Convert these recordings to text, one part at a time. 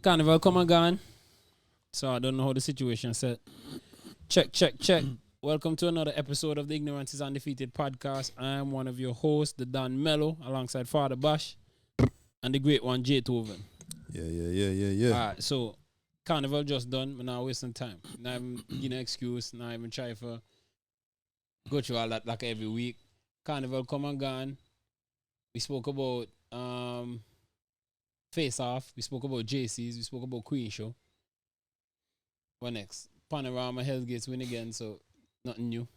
Carnival come and gone. So I don't know how the situation set. Check. Welcome to another episode of the Ignorance is Undefeated podcast. I am one of your hosts, the Don Mello, alongside Father Bash and the great one, Jay Toven. Yeah. Alright, so Carnival just done, but now wasting time. Now I'm giving an excuse, now I'm trying to go through all that like every week. Carnival come and gone. We spoke about Face Off, we spoke about JC's, we spoke about Queen Show. What next? Panorama, Hellgates win again, so nothing new.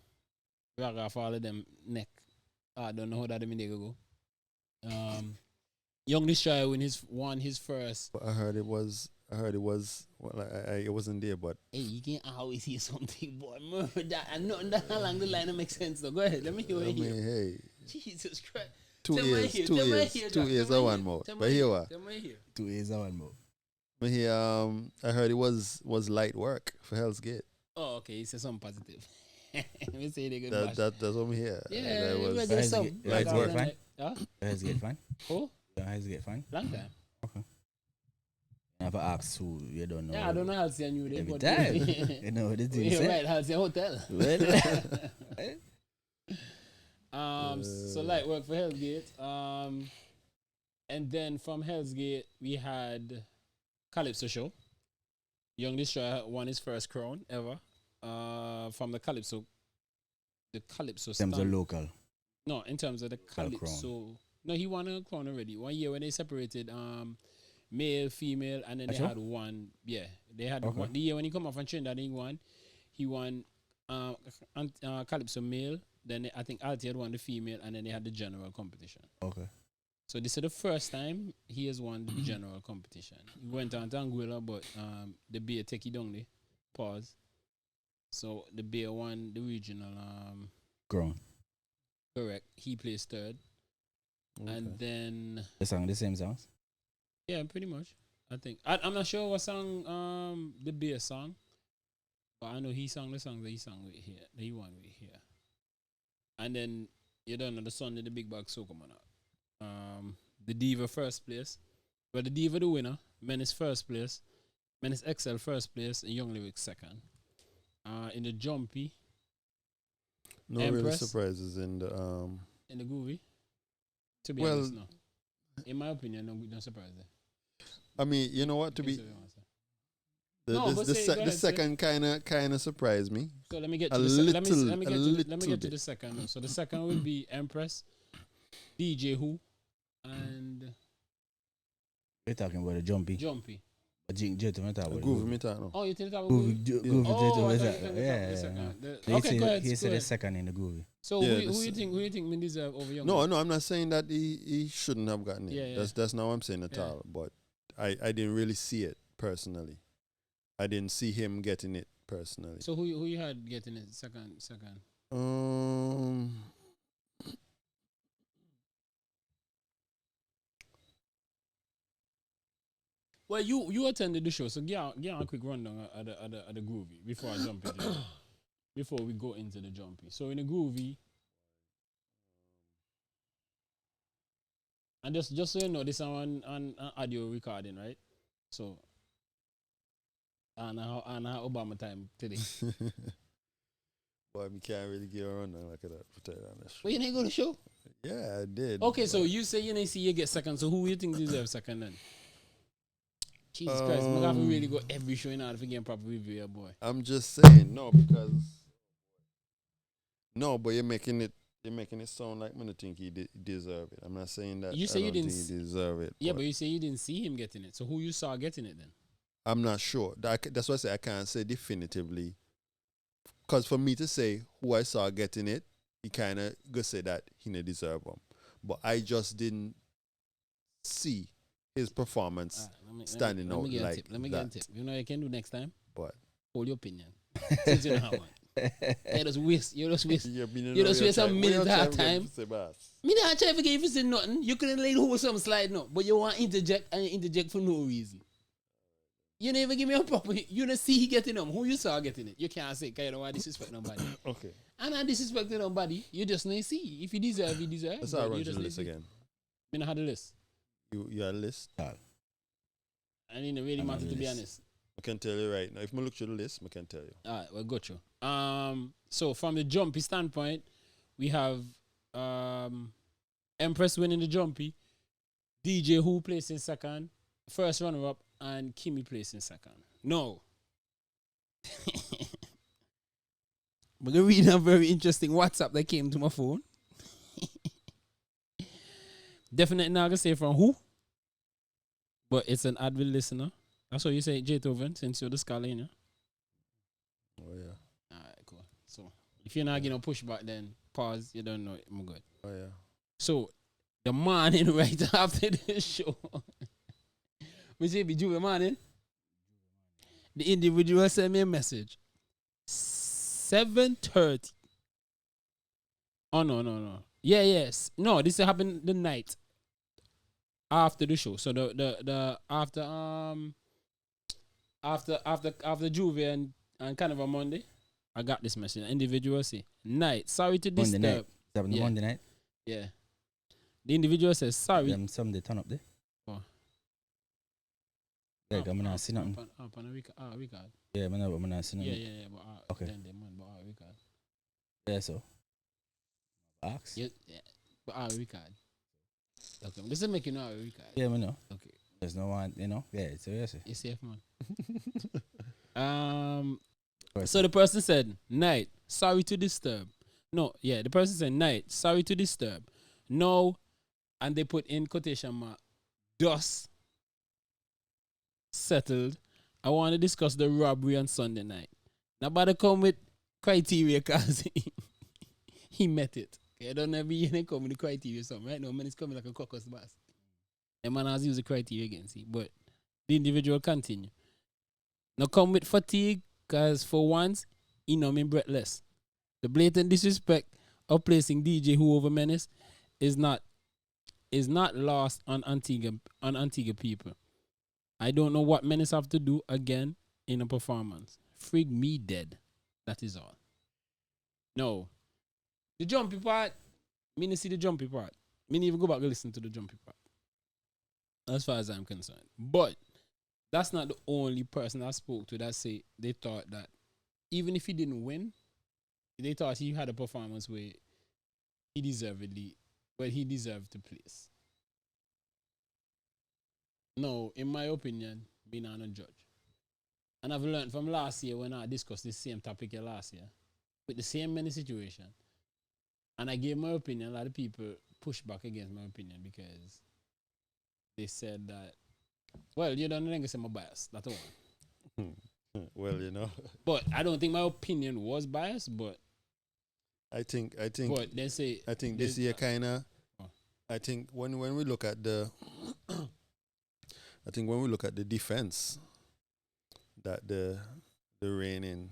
Rag off all of them neck. I don't know how that nigga go. Young Destroyer won his first. But I heard it was. Well, I wasn't there, but Hey, you can't always hear something, boy. Murder and nothing that along the line that makes sense. Though, go ahead. Let me hear what you hear. Hey, Jesus Christ. 2 years or one more. But here what? 2 years or one more. But here, I heard it was light work for Hell's Gate. Oh, okay. He said something positive. Let me say they good bash. That's what I'm here. Yeah, that was. there's some. Hell's Gate fine? Huh? Hell's Gate fine? Who? Hell's Gate fine? Long time. Okay. I never asked who you don't know. Yeah, I don't know how to say you there. Every But time. You know what it is. you're right. How's your hotel? Well, So light work for Hell's Gate. And then from Hell's Gate we had Calypso show. Young Destroyer won his first crown ever. From the Calypso. The Calypso in terms of stand. local. No, in terms of the Calypso. No, he won a crown already. 1 year when they separated male, female, and then they had one. Yeah, they had one. The year when he come off from Trinidad, he won Calypso male. Then I think Alti had won the female, and then they had the general competition. Okay. So this is the first time he has won the general competition. He went on to Anguilla, but the beer take it down there. Pause. So the beer won the regional. Grown. Correct. He placed third. Okay. And then The same songs? yeah, pretty much. I think I'm not sure what song the beer song, but I know he sang the song that he sang with here. That he won with here. And then you don't know the Sunday the Big Bag Soca Monarch. The Diva first place. Well, the Diva the winner. Menace first place. MenaceXL first place. And Young Lyrics second. In the Jumpy. No really Empress. surprises in the In the Groovy. To be Well, honest, no. In my opinion, no surprise there. I mean, you know what? To be No, but say- go the ahead, say. second kind of surprised me. So let me get A to the let me little- let me a get to the, let me little get to bit. the second one. So the second will be Empress, DJ Who, and We're talking about the jumpy. Jumpy. Groove me talk now. Oh, you think that Groovy. was Groovy. Oh, I thought you Yeah. think that was the second. He Okay, go ahead. He Go said the ahead. second in the groovy. So Yeah, who you think me deserve over Young? No, I'm not saying that he shouldn't have gotten it. Yeah. That's not what I'm saying at Yeah. all. But I didn't really see it personally. I didn't see him getting it personally. So who you had getting it second? Well, you attended the show, so get a quick rundown of the Groovy before I jump into it. Before we go into the Jumpy. So in the Groovy, and just so you know, this is on audio recording, right? So and how Obama time today. Boy, we can't really get around like that. For that honest. Well, you didn't go to the show? Yeah, I did. Okay, so you say you didn't see you get second, so who you think deserves second then? Jesus Christ, I'm gonna really go every show in order to get proper review, yeah, boy. I'm just saying but you're making it sound like I don't think he deserve it. I'm not saying that. You say I you don't didn't think he deserve it. Yeah, but you say you didn't see him getting it. So who you saw getting it then? I'm not sure. That's why I say I can't say definitively. Because for me to say who I saw getting it, he kind of go say that he didn't deserve them. But I just didn't see his performance standing out like Let me get a tip. You know what you can do next time? What? Hold your opinion. Since you don't have one. You just waste some minutes at a time. Me not try to forget if you say nothing. You couldn't let hold some slide no. But you want to interject and you interject for no reason. You never give me a proper. You don't see he getting them. Who you saw getting it? You can't say because you don't want to disrespect nobody. Okay. And I disrespect nobody. You just need to see. If you deserve, you deserve. Let's run through the list again. Me not had the list. You had a list? I didn't really matter to be honest. I can tell you right now. If I look through the list, I can tell you. All right, we'll go through. So from the jumpy standpoint, we have Empress winning the jumpy, DJ Who placing second, first runner up, and Kimmy placing second. No. We're gonna read a very interesting WhatsApp that came to my phone. Definitely not gonna say from who, but it's an avid listener. That's what you say, Jaytoven, since you're the scholar, you know. Oh yeah. Alright, cool. So if you're not getting a pushback, then pause. You don't know it. I'm good. Oh yeah. So the morning right after the show, we say be Juve morning. The individual sent me a message. 7:30. Oh no. Yeah, yes. No, this happened the night after the show. So the after Juve and Carnival Monday, I got this message. Individual say, night, sorry to disturb. Monday night. That was Yeah. Monday night. Yeah. The individual says, sorry. Them Sunday turn up there. Oh. Like, I'm not see nothing. Up on a week. Record. Yeah, I'm not see nothing. Yeah. But Okay. Then man, but record. Yeah, so. Ask. Yeah. But record. Okay. This is making our record. Yeah, I know. Okay. There's no one, you know. Yeah, it's yes. You safe, man. So the person said, night, sorry to disturb. No, yeah, the person said, night, sorry to disturb. No, and they put in quotation mark, thus settled. I want to discuss the robbery on Sunday night. Now, but come with criteria because he met it. Okay, I don't know if he come with the criteria or something, right? No, man, it's coming like a caucus boss. And man has used the criteria against it, but the individual continue. Now come with fatigue, because for once, he know me breathless. The blatant disrespect of placing DJ Who over Menace is not lost on Antigua people. I don't know what Menace have to do again in a performance. Frig me dead. That is all. No. The jumpy part, me didn't see the jumpy part. Me didn't even go back and listen to the jumpy part. As far as I'm concerned. But that's not the only person I spoke to that say they thought that even if he didn't win, they thought he had a performance where he deserved to place. No, in my opinion, being not a judge. And I've learned from last year when I discussed the same topic last year, with the same many situation. And I gave my opinion, a lot of people pushed back against my opinion because they said that, well, you don't think it's my bias. That's all. Well, you know. But I don't think my opinion was biased, but I think but they say I think this year kinda I think when we look at the defense that the reigning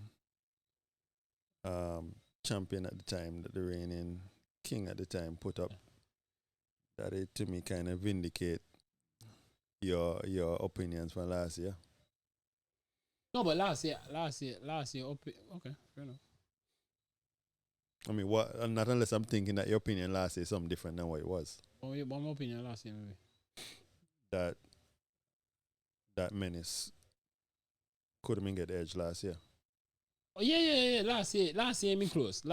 champion at the time, that the reigning king at the time put up, that it to me kind of vindicate your opinions from last year. no, but last year, okay, fair enough. I mean, not unless I'm thinking that your opinion last year is something different than what it was. Oh, yeah, one more opinion last year, maybe. That Menace could have been get the edge last year. Oh, yeah. Last year, me close.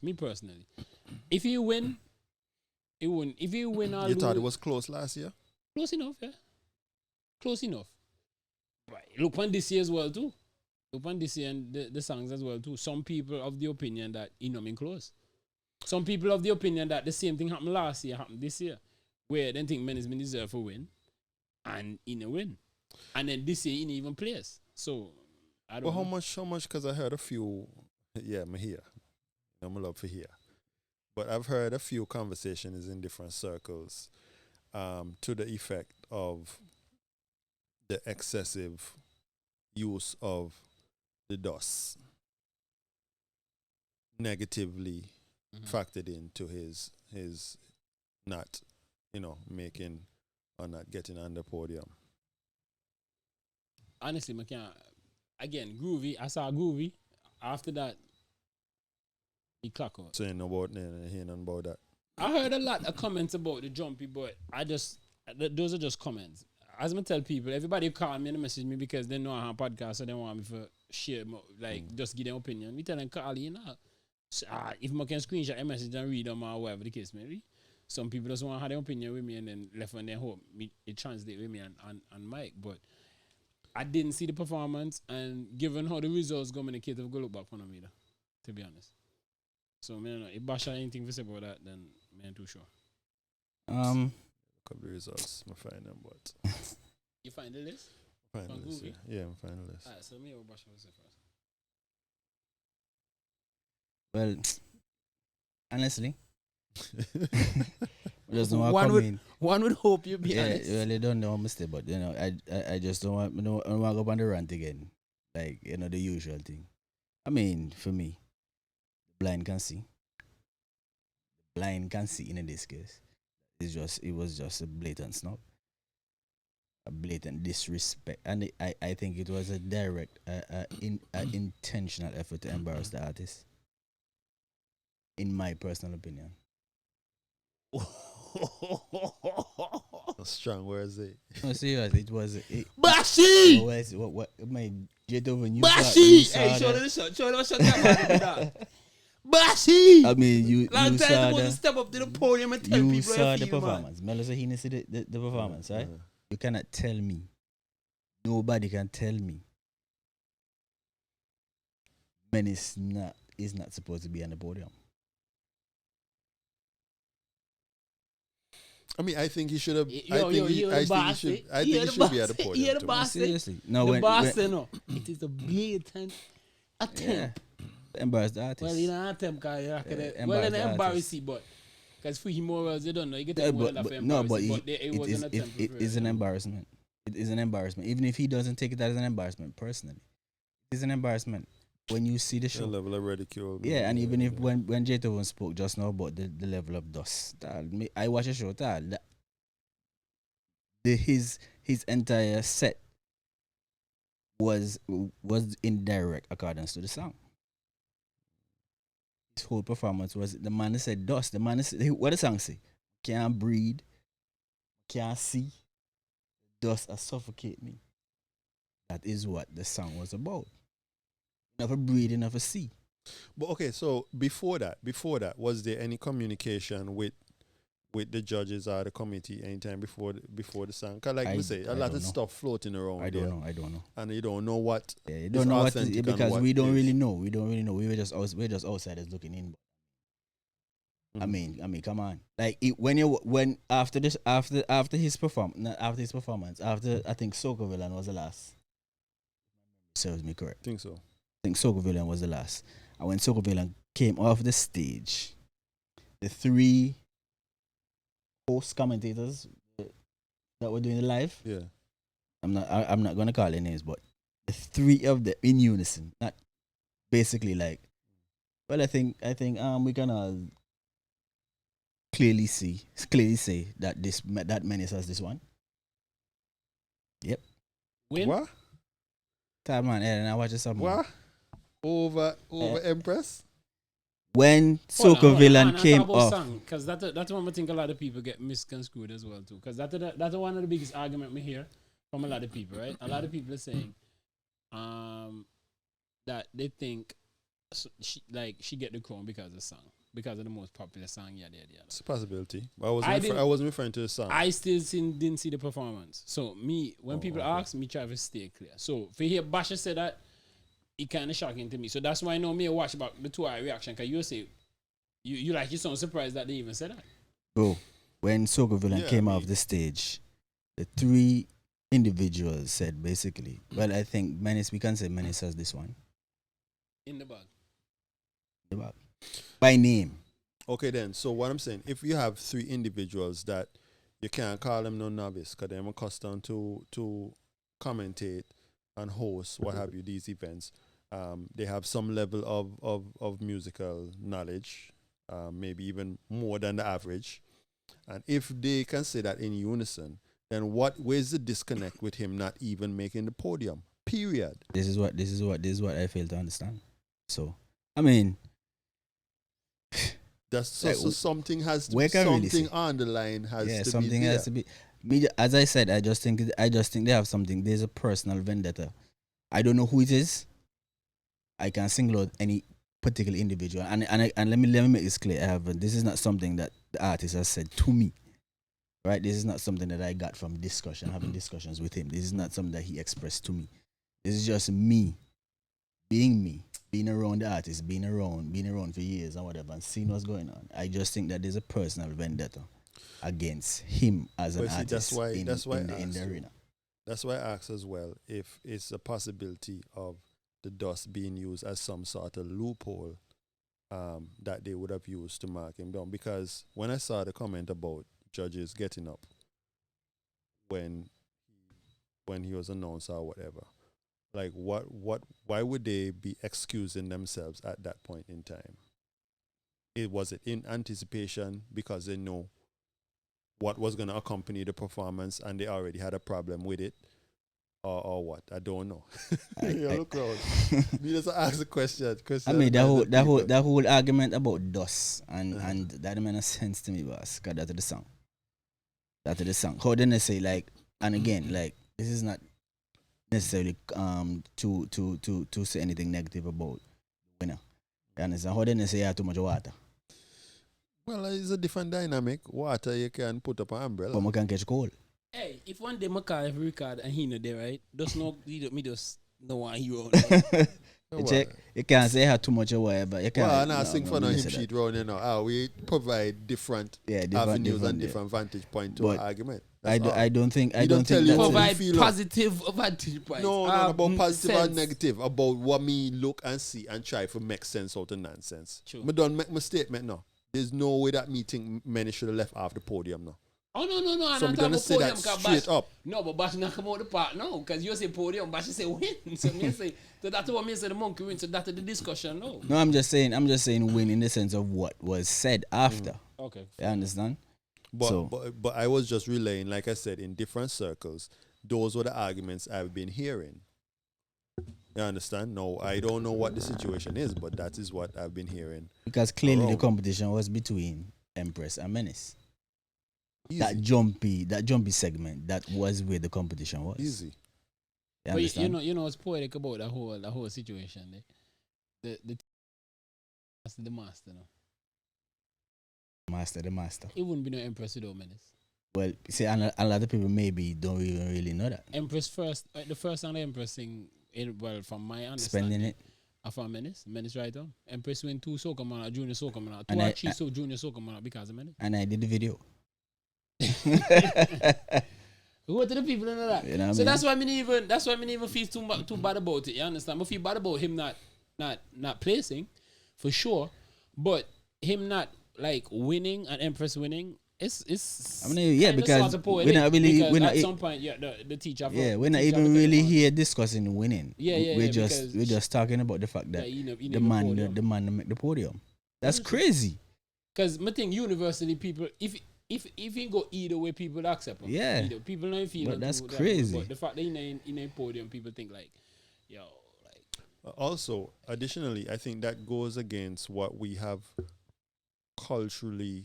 Me personally, if you win, it wouldn't. If you win, You thought it was close last year? close enough, yeah. Close enough. Right. Look on this year as well too. Look on this year and the songs as well too. Some people of the opinion that you know me close. Some people of the opinion that the same thing happened last year happened this year, where they think Menace been deserve for win, and in a win, and then this year he even plays. So I don't. Well, know. how much? Because I heard a few. Yeah, me here. I'm love for here, but I've heard a few conversations in different circles, to the effect of the excessive use of the DOS negatively factored into his not, making or not getting on the podium. Honestly, I can't. Again, Groovy. I saw Groovy. After that, he clock out. So ain't nothing about that. I heard a lot of comments about the jumpy, but those are just comments. as I tell people, everybody call me and message me because they know I have a podcast, so they want me to share, just give them opinion. Me tell them call you now. So, if I can screenshot a message and read them or whatever the case may be. Some people just want to have their opinion with me and then left on their home. It translate with me and Mike. But I didn't see the performance, and given how the results go, I can't go look back on them either, to be honest. So, man, if Basha anything to say about that, then I'm too sure. Couple of results, I find them, but You find the list? find the list, yeah, I'm finding the list. Alright, so me or Basha will say first. Well, honestly, just don't want to come in. One would hope you be honest. Well, I don't know mistake, but you know, I just don't want, I don't want to go on the rant again, like the usual thing. I mean, for me, blind can see. Blind can see in this case. It was just a blatant snub, a blatant disrespect, and I think it was a direct, intentional effort to embarrass the artist. In my personal opinion. Strong words, eh? No, serious. It was. Bashi! What my gentleman, you Bashi! saw Hey, show the- them the shot. Show them that. Bashi! I mean, you Long saw time to the step up to the podium and tell you people saw how the you feel, man. performance. Melo said he didn't see the performance, right? Yeah. You cannot tell me. Nobody can tell me. Menace is not supposed to be on the podium. I mean, I think he should have. Yo, the boss, I think he should be at the podium. Hear the too. boss, Seriously. No, the when, boss, when, no. It is a blatant attempt. yeah, embarrass the artist. Well, in an attempt, because you're not gonna. Yeah, Well, in embarrass the an artist. embarrassing, but because for him morals, you don't know. You get Yeah, the world of embarrassing, but it was an attempt. it is an embarrassment. It is an embarrassment. Even if he doesn't take it as an embarrassment personally, it is an embarrassment when you see the A show. level of ridicule. Yeah, and even if when Jaytovon spoke just now about the level of dust, I watch a show. His entire set was in direct accordance to the song. His whole performance was, the man said dust. The man said, what the song say? Can't breathe, can't see, dust suffocate me. That is what the song was about. Never breathe, never see. But okay, so before that, was there any communication with the judges or the committee anytime before the song? Cause like we say, a lot of stuff floating around. I don't know. And you don't know what. Yeah, you don't know what is, because we don't is. really know. We don't really know. We're just outsiders looking in. Mm-hmm. I mean, come on. Like after his performance, after I think Soca Villain was the last. Serves me correct. I think so. I think Soca Villain was the last. And when Soca Villain came off the stage, the three host commentators that were doing the live. Yeah. I'm not gonna call their names, but the three of them in unison, not basically like. Well, I think we can all clearly say that Menace has this one. Yep. Win? What? Time man, and I watch something. What? Over Empress? When Soca Villain came off, because that's one I think a lot of people get misconstrued as well too. Because that's one of the biggest argument we hear from a lot of people, right? A lot of people are saying, that they think she get the crown because of the song, because of the most popular song. Yeah. It's a possibility. I wasn't referring to the song. I still didn't see the performance. So when people ask me, try to stay clear. So for hear Basha say that, it kind of shocking to me. So that's why I know me watch about the 2-hour reaction, because you say you sound surprised that they even said that. Bro, when Soca Villain came off the stage, the three individuals said basically, well, I think we can say Menace has this one. In the bag. By name. Okay then, so what I'm saying, if you have three individuals that you can't call them no novice because they're accustomed to commentate and host, what have you, these events, they have some level of musical knowledge, maybe even more than the average. And if they can say that in unison, then where's the disconnect with him not even making the podium? Period. This is what I fail to understand. So, I mean, That's so something has to where be, can really something see? on the line has to something be there. has to be. Me, as I said, I just think they have something. There's a personal vendetta. I don't know who it is. I can single out any particular individual, and let me make this clear. This is not something that the artist has said to me, right? This is not something that I got from having discussions with him. This is not something that he expressed to me. This is just me, being around the artist, being around for years and whatever, and seeing what's going on. I just think that there's a personal vendetta against him as an artist in the arena. That's why I asked as well if it's a possibility of the dust being used as some sort of loophole that they would have used to mark him down. Because when I saw the comment about judges getting up when he was announced or whatever, like why would they be excusing themselves at that point in time? Was it in anticipation because they know what was going to accompany the performance and they already had a problem with it? Or what? I don't know. Look around. Me just ask the question. I mean, that whole argument about dust and that didn't make sense to me, boss. Cause that's the song. How then they say like, and again, like this is not necessarily to say anything negative about the winner. You understand? How then they say you have too much water? Well, it's a different dynamic. Water you can put up an umbrella. But we can catch cold. Hey, if one day I call every record and he not there, right? Just no, me just no one hero. Check. You can't say how too much or whatever. You can't. Well, I'm not sing for no him sheet round, you know. We provide different avenues and different vantage point to an argument. I don't think provide positive vantage point. No, about positive and negative. About what me look and see and try to make sense out of nonsense. True. I don't make my statement now. There's no way that meeting many should have left off the podium now. Oh no! So I'm gonna say that straight up. No, but Bash not come out the part no, because you say podium, Bash say win. So me say so that's what me say the monkey win. So that's the discussion. No, I'm just saying win in the sense of what was said after. Okay, you understand? But I was just relaying, like I said, in different circles. Those were the arguments I've been hearing. You understand? No, I don't know what the situation is, but that is what I've been hearing. Because clearly the competition was between Empress and Menace. Easy. That jumpy segment, that was where the competition was. Easy. But you know what's poetic about the whole situation. That's the master now. The master. It wouldn't be no Empress without Menace. Well, see, and a lot of people maybe don't even really know that. Empress first, the first song the Empress sing, well, from my understanding. Spending it. For Menace right on. Empress win 2 Soca Monarch, Junior Soca Monarch. 2 or 3 so Junior Soca Monarch because of Menace. And I did the video. What do the people know that? You know so that's why me even feel too bad about it. You understand? I feel bad about him not placing, for sure. But him not like winning and Empress winning. It's. I mean, yeah, because we're not really. At some point, the teacher. Yeah, we're not even really here discussing winning. Yeah. We're just talking about the fact that the man make the podium. That's crazy. Because I think universally people, if you go either way, people accept him. Yeah. People don't feel. But that's crazy. But the fact that in a podium, people think like, yo, like. Also, additionally, I think that goes against what we have culturally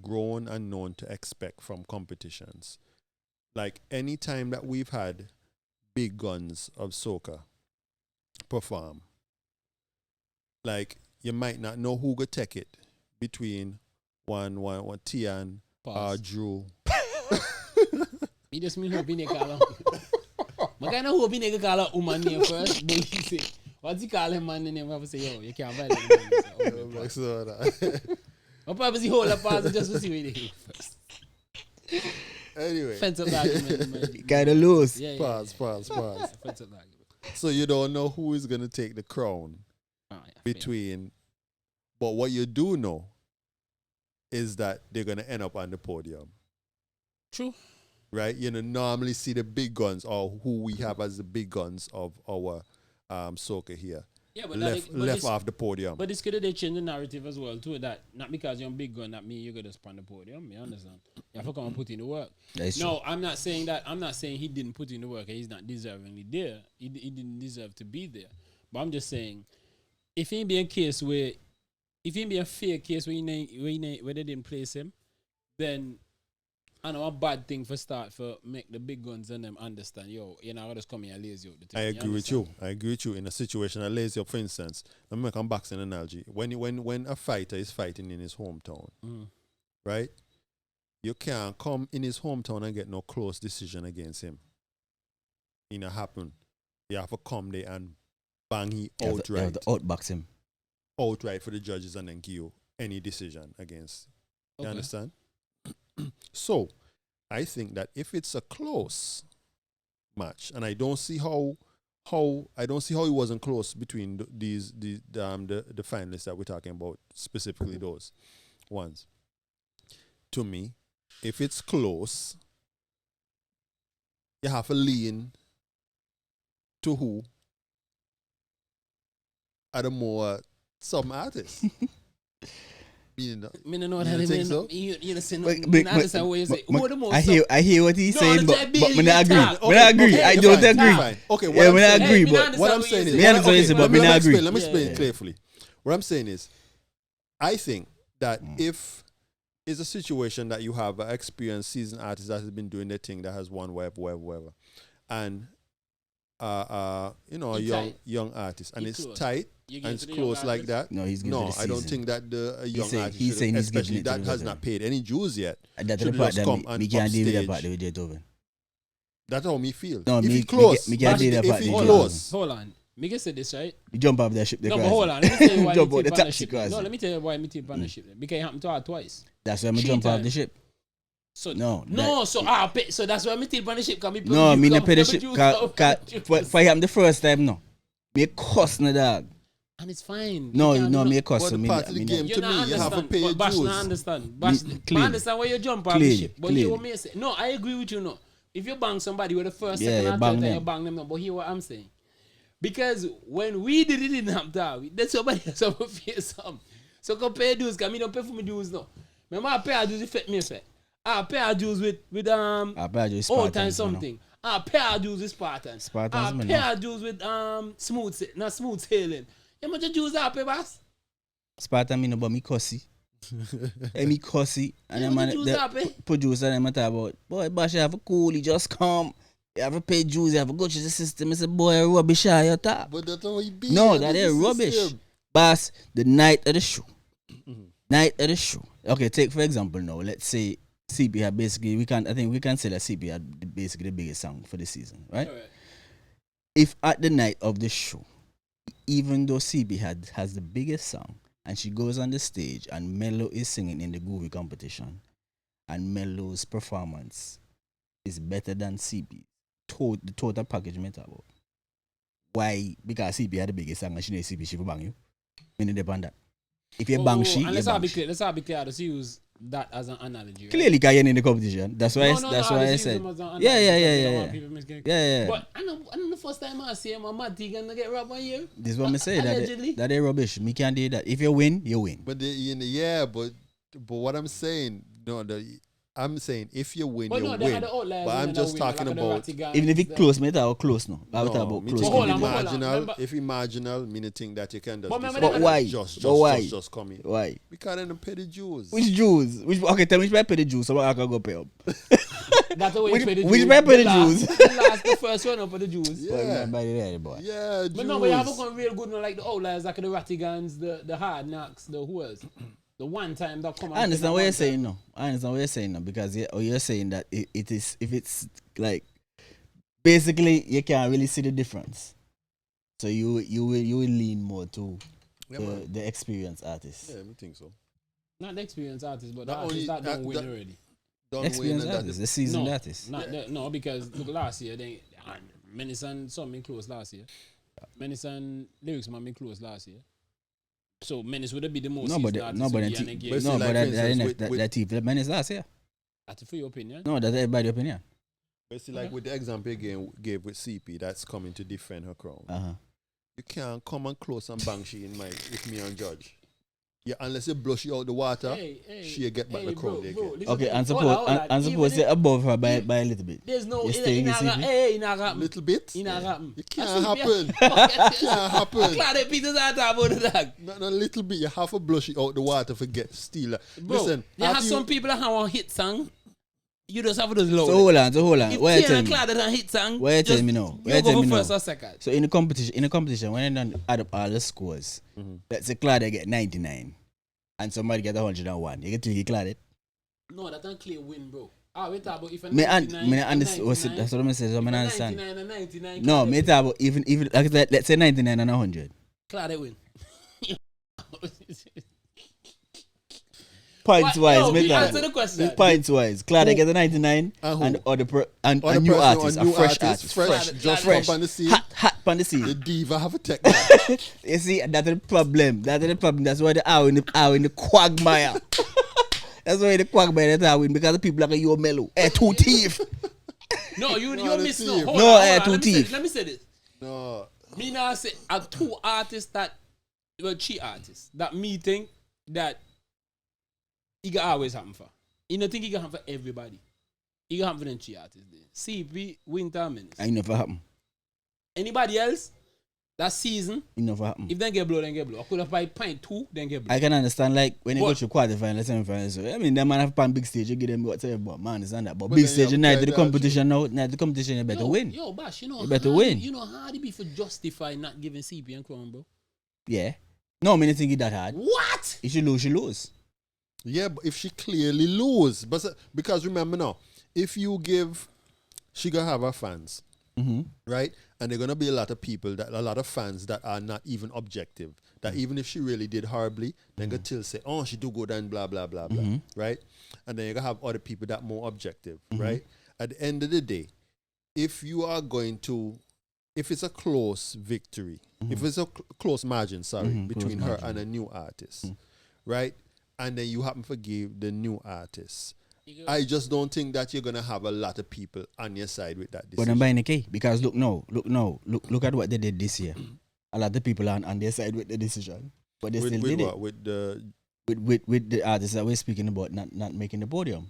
grown and known to expect from competitions. Like any time that we've had big guns of soca perform, like you might not know who go take it between one Tian or Drew. Me just mean hope he call him. I kind of hope he call him woman name first. But he say, what's he call him man name? I say, yo, you can't buy it. I'll probably see whole pause just to see where they hit first. Anyway. Fence-up argument. Kind of loose. Yeah. Pause. Fence-up argument. So you don't know who is going to take the crown between... But what you do know is that they're going to end up on the podium. True. Right? You normally see the big guns or who we have as the big guns of our soca here. Yeah, but left off the podium. But this could have changed the narrative as well too. That not because you're a big gun, that means you're gonna span the podium. You understand? You have to come and put in the work. No, I'm not saying that. I'm not saying he didn't put in the work and he's not deservingly there. He didn't deserve to be there. But I'm just saying, if it be a case where, if it be a fair case where they didn't place him, then I know a bad thing for start for make the big guns and them understand. Yo, you're not gonna just come here and lazy up the thing. I agree with you. I agree with you. In a situation that lays up, for instance, let me make a boxing analogy. When a fighter is fighting in his hometown, right? You can't come in his hometown and get no close decision against him. It not happen. You have to come there and bang he outright. You have to outbox him. Outright for the judges and then give you any decision against. You understand? So, I think that if it's a close match, and I don't see how it wasn't close between the finalists that we're talking about, specifically those ones. To me, if it's close, you have to lean to who are the more some artists. Me no know what You I think so? You listen. Me not understand what you say. Who the most? I hear what he's saying, but me not agree. Okay, Me not agree. I don't agree. Fine. Okay, Yeah, me not agree, me but not what I'm understand saying is, Me understand what you say, but me not agree. Let me explain Yeah. clearly. What I'm saying is, I think that if it's a situation that you have an experienced seasoned artist that has been doing their thing, that has won whatever, and a It's young tight. young artist, and It's it's close. tight You give and it it's to the young close like artist? that. No, he's giving No, it the I don't season. think that the young artist, he's saying he's giving especially it to that the has veteran. not paid any dues yet. That's the should part just that come me and can't deal with that upstage. part with Beethoven. That's how me feel. No, if me he close, me can't if deal with that part. he with Hold Beethoven. close, Hold on. Me can say this, right? You jump off the ship. No, but hold on. Let me tell you why Jump me out the tip on the taxi ship. crossing. No, let me tell you why me tip on the ship. Because it happened to her twice. That's why me Three jump off times. the ship. So No, so that's why me tip on the ship. Cause me No, me not pay the ship. produce. For him the first time, no. Me cuss no dog. And it's fine. No, You can't no, do me no- cuss. But So the me part of the me game You to not me, you have to understand. pay your But Bash dues. not understand. Bash, I clearly. understand why you jump off the Clearly, ship. But clearly. you what me say? No, I agree with you. No, if you bang somebody with the first, Yeah, second, you and bang third time, them. you bang them. No, but hear what I'm saying. Because when we did it in Hamta, that's somebody else have to pay some. So compare dues, because me don't pay for my dues no. Remember I pay our dues with me effect. I pay our dues with I pay you old time Spartans, something. I pay our dues with Spartans. Spartans, I man, pay no. our dues with not smooth sailing. How much dues I pay, boss? Spartan me no but me cussy. And me cussy. And then Yeah, what man the Jews the happy? producer them talk about, boy, Bash, you have a cool, you just come. You have to pay dues, you have to go through the system. I say, boy, rubbish how you talk. But that's how he be. No, and that this ain't is rubbish. system. Boss, the night of the show. Night of the show. Okay, take for example now, let's say CP had basically, I think we can say that CP had basically the biggest song for the season, right? Alright. If at the night of the show, even though CB has the biggest song, and she goes on the stage and Mello is singing in the Groovy competition, and Mello's performance is better than CB, the total package me talk about. Why? Because CB had the biggest song and she know CB, she will bang you. Meaning they ban that. If you bang she, and you let's bang all be she. clear. Let's all be clear. Let's use that as an analogy. Right? Clearly, because you're in the competition. That's why. That's why I let's use said. them as an analogy Yeah, because yeah, we don't yeah, want yeah. people misgetting- Yeah. But I know the first time I see him, I'm mad gonna get robbed 1 year. This is what I say. Allegedly. That ain't rubbish. Me can't do that. If you win, you win. But but what I'm saying, I'm saying if you win, But you no, they win. had the outliers. But in I'm the just win, talking like the about Ratty guys, Even if it the- close, me talk close now. I would talk No, about me close. think But hold if on, hold on. marginal, Remember- if you marginal, meaning think that you can just. But do remember something. that- why? Just But why? just come in. Why? Because then pay the Jews. Which Jews? Okay, tell me which I pay the Jews so I can go pay up. That's the way Which- you pay the which Jews. way pay the last- Jews? the first one up for the Jews. Yeah. By the way, boy. Yeah, Jews. But no, but you haven't gone real good, no, like the outliers, like the Rattigans, the Hard Knocks, the who else? The one time that come. I understand what you're saying now. I understand what you're saying now because you're saying that it is if it's like basically you can't really see the difference. So you will lean more to Yeah, man. the experienced artist. Yeah, I think so. Not the experienced artist, but the Not artist only- that don't that- win that- already. Don't win Experienced and that- artist, the seasoned No, artist. no, because look, last year they Menace and something close last year. Menace and Lyrics man been close last year. So Menace would have been the most No, but seasoned artist no, to but be that an team, again. But see, no, like, but for instance, that team for the men is last year. That's for your opinion. No, that's everybody's opinion. But see, like Okay. with the example you gave with CP, that's coming to defend her crown. You can't come and close and bang she in my with me and judge. Yeah, unless you blush you out the water, she get back the crown again. Okay, and suppose you're above her by a little bit. There's no You staying in CP? in a rap. Little bit. In a rap. It can't happen. Can't happen. Claude Peters are talking about that. Not a little bit. You have to blush it out the water for get steal. Bro, Listen, you have after some people that have a hit song. You just have those low. So hold on. If Why you Tiana telling me? Cloud a hit song, Why you telling me now? Why You you go telling for me first now? or second. So in the competition, when you done add up all the scores, let's say Claudia get 99 and somebody get 101. You get to Claudia it? No, that's not clear win, bro. We talk about if a Me 99 understand. That's what I'm saying. So I understand. 99 and 99. No, me talk about even like, let's say 99 and 100. Claudia win. Points wise, me answer the question. Points wise, Claudia get a 99 and a new artist, a fresh artist, just fresh, from the scene. hot on the scene. The diva have a technique. You see, that's the problem. That's why the owl in the quagmire. That's why the quagmire that I win because the people like you mellow. Two thief. No, you miss no. thief. Hold No, on, two thief. Let me say this. No. Me now say two artists that three artists that me think that it can always happen for. You don't think it can happen for everybody. It can happen for them three artists there. CP, Winter, Menace. I never happen. Anybody else that season, It never happen. if they get blow, then get blow. I could have by point 2, then get blow. I can understand like when you But- go to quarterfinals, semifinals. So I mean, them man have pan big stage, you give them whatever. But man, understand that. But But big then you stage, have night to the try that competition now, night the competition, you better win. Yo, Bash, you better hard, win. You know how hard it be for justify not giving CP and Crown, bro. Yeah. No, I mean, I think it that hard. What? If you lose, you lose. Yeah, but if she clearly lose, but because remember now, if you give, she gonna have her fans, right? And there gonna be a lot of fans that are not even objective. That even if she really did horribly, then go till say, oh, she do good and blah blah blah blah, right? And then you gonna have other people that more objective, right? At the end of the day, if you are going to, if it's a close victory, if it's a close margin, between her and a new artist, right? And then you happen to give the new artist. I just don't think that you're gonna have a lot of people on your side with that decision. But I'm buying the key because look at what they did this year. A lot of people are on their side with the decision, but they still did it. With the With the artists that we're speaking about not making the podium.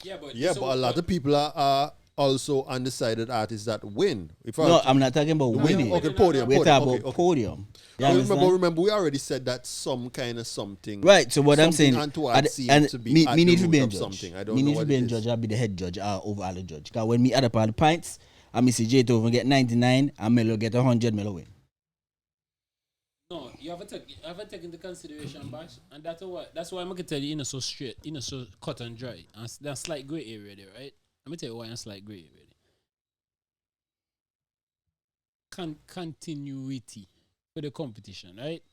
But a lot of people are also undecided artists that win. I'm not talking about winning. Okay, podium. We're talking okay, about okay. podium. Remember, we already said that some kind of something. Right. So what I'm saying, seems to be me need to be a judge. Something. I don't me know need what to be it a is. judge. I'll be the head judge over all the judge. Because when me add up all the points, I see J Toven get 99 and Melo get 100, Melo win. No, you have to take into consideration, Bash, and that's why I'm gonna tell you, so straight, so cut and dry, and that's slight gray area there, right? Let me tell you why I'm slight gray area there. Continuity for the competition, right?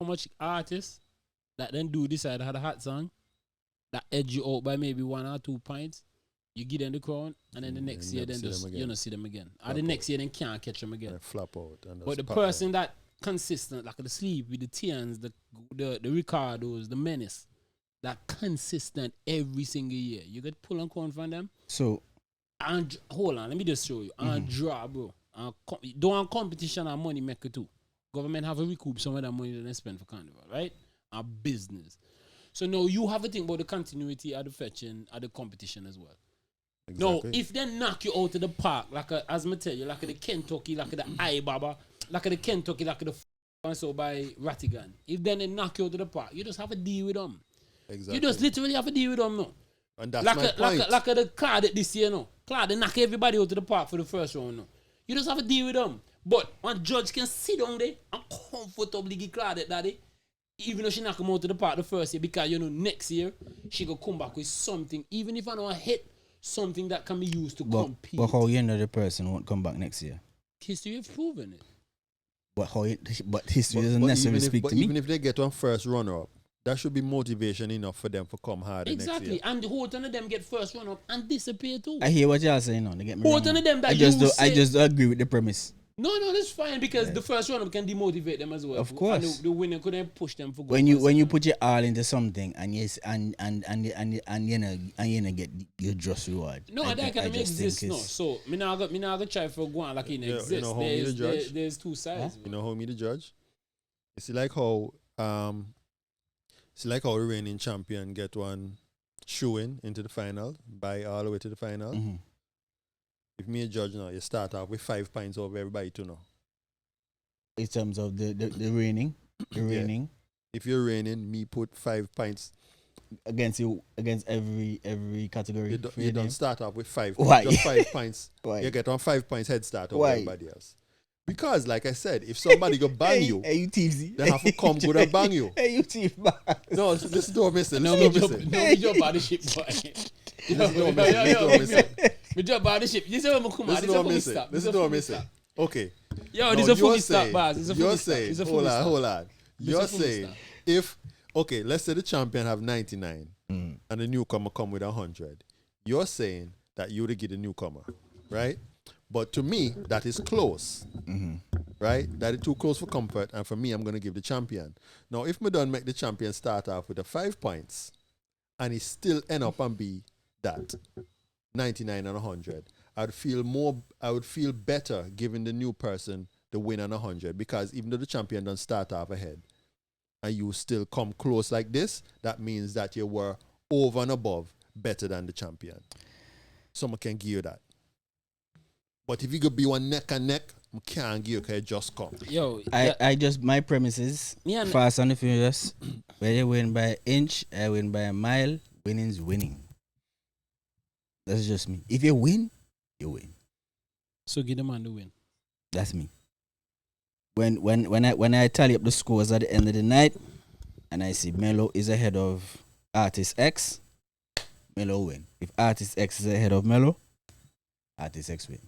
How much artists that then do decide had a hot song that edge you out by maybe 1 or 2 points, you give them the crown, and then the next year, then you don't see them again. Or the next year, then can't catch them again. Flop out. But the person that consistent, like the Sleep, with the Tians, the Ricardos, the Menace, that consistent every single year, you get pull and count from them. So, and hold on, let me just show you. And draw, bro. Don't want competition and money maker too. Government have to recoup some of that money that they spend for carnival, right? A business. So now you have to think about the continuity of the fetching of the competition as well. Exactly. No, if they knock you out of the park, as I tell you, like the Kentucky, like the Ibaba, like the Kentucky, like the and so by Rattigan. If then they knock you out of the park, you just have to deal with them. Exactly. You just literally have to deal with them, no. And that's like my point. Like the Cloud this year, no. Cloud, they knock everybody out of the park for the first round, no. You just have to deal with them. But one judge can sit down there and comfortably give Cloud that day, even though she knock him out of the park the first year, because next year she could come back with something, even if I know a hit, something that can be used to compete. But how you know the person won't come back next year? History has proven it. But history doesn't necessarily speak to me. Even if they get one first runner-up, that should be motivation enough for them to come hard next year. Exactly, and the whole ton of them get first runner-up and disappear too. I hear what y'all saying now. They get me Whole wrong. ton of them that I just don't agree with the premise. No, that's fine because the first runner can demotivate them as well. Of course. And the winner couldn't push them for When you put your all into something and yes and you know get your just reward. No, that can exist. No, so me now go try for go on like it exists. You know how me the judge? There's two sides. You know how me the judge? It's like how the reigning champion get one shoe into the final, buy all the way to the final. Mm-hmm. If me a judge now, you start off with 5 points over everybody to know. In terms of the reigning, If you're reigning, me put 5 points against you against every category. You don't start off with 5 Why? just 5 points. Why? You get on 5 points head start over Why? everybody else. Because, like I said, if somebody go bang you, Hey, you teasy. they have to come good and bang you. Hey, you thief, man. No, listen to what I say. No, Listen me to what I jump, say. no, me jump out the ship, boy. Listen to what I say. Me jump out the ship. This is what I'm Listen to what I say. Listen to what I say. Okay. Yo, Now, this is a you're fully stop, saying- bars. It's a You're fully stop. saying, It's a fully stop. hold on. You're a fully saying, stop. if, okay, let's say the champion have 99 Mm. and the newcomer come with 100. You're saying that you would give the newcomer, right? But to me, that is close, right? That is too close for comfort, and for me, I'm going to give the champion. Now, if me don't make the champion start off with the 5 points, and he still end up and be that 99 and 100, I would feel better giving the new person the win on 100, because even though the champion don't start off ahead, and you still come close like this, that means that you were over and above better than the champion. Someone can give you that. But if you could be one neck and neck, I can't give you, because you just come. Yo, I just, my premise is Me and- Fast and the Furious. Whether you win by an inch, I win by a mile, winning's winning. That's just me. If you win, you win. so give the man the win. That's me. When I tally up the scores at the end of the night, and I see Melo is ahead of Artist X, Melo win. If Artist X is ahead of Melo, Artist X win.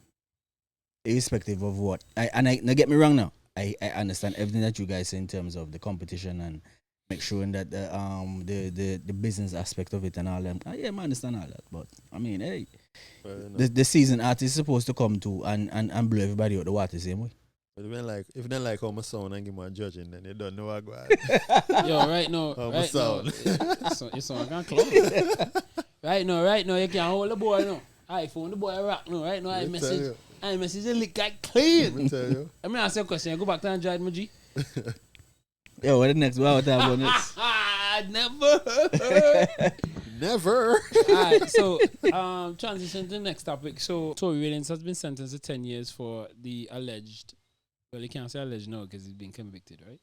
Irrespective of what. Now get me wrong now. I understand everything that you guys say in terms of the competition and make sure that the business aspect of it and all them. Yeah, I understand all that. But I mean, hey, the season artist is supposed to come to and blow everybody out the water the same way. But if they like how my sound and give me a judging, then they don't know what I Yo, right now, Oh, my right now, sound. it's on can close. Right now, you can't hold the boy now. iPhone, the boy rock now. Right now, I message the lick guy clean. Let me tell you. Let me ask you a question. Go back to Android, my G. Yo, what the next? What about next? Never. Never. Alright, so transition to the next topic. So Tory Williams has been sentenced to 10 years for the alleged, well, you can't say alleged now because he's been convicted, right?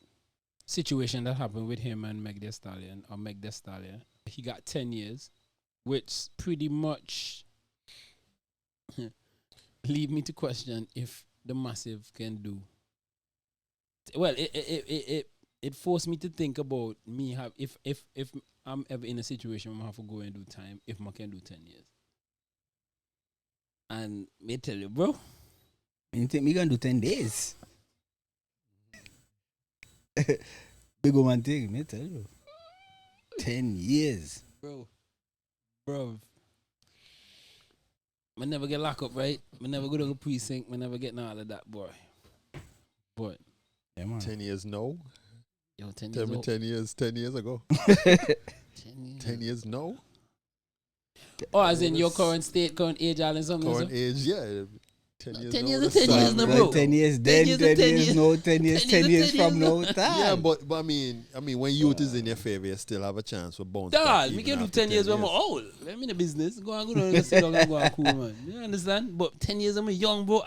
Situation that happened with him and Meg Thee Stallion. He got 10 years, which pretty much lead me to question if the Massive can do. Well, it forced me to think about me if I'm ever in a situation where I have to go and do time, if I can do 10 years. And me tell you, bro. You think me gonna do 10 days? Big woman thing, me tell you. 10 years. Bro. I never get locked up, right? I never go to the precinct. I never get none of that, boy. But, Yeah, man. 10 years no. yo, 10 Tell years me old. 10 years ago. 10 years. 10 years no. Oh, as in your current state, current age, all and something. Current so? age, yeah. 10 years 10 no. years that's is 10 years, solid. no, Like bro. 10 years 10 then, years 10 is 10 years years. no, 10 years, 10 years from now. Yeah, but I mean, when youth is in your favor, you still have a chance for bounce back. Dog, even we can do after 10 years when I'm old. I'm in the business. Go on, sit down and go on cool, man. You understand? But 10 years I'm a young bro.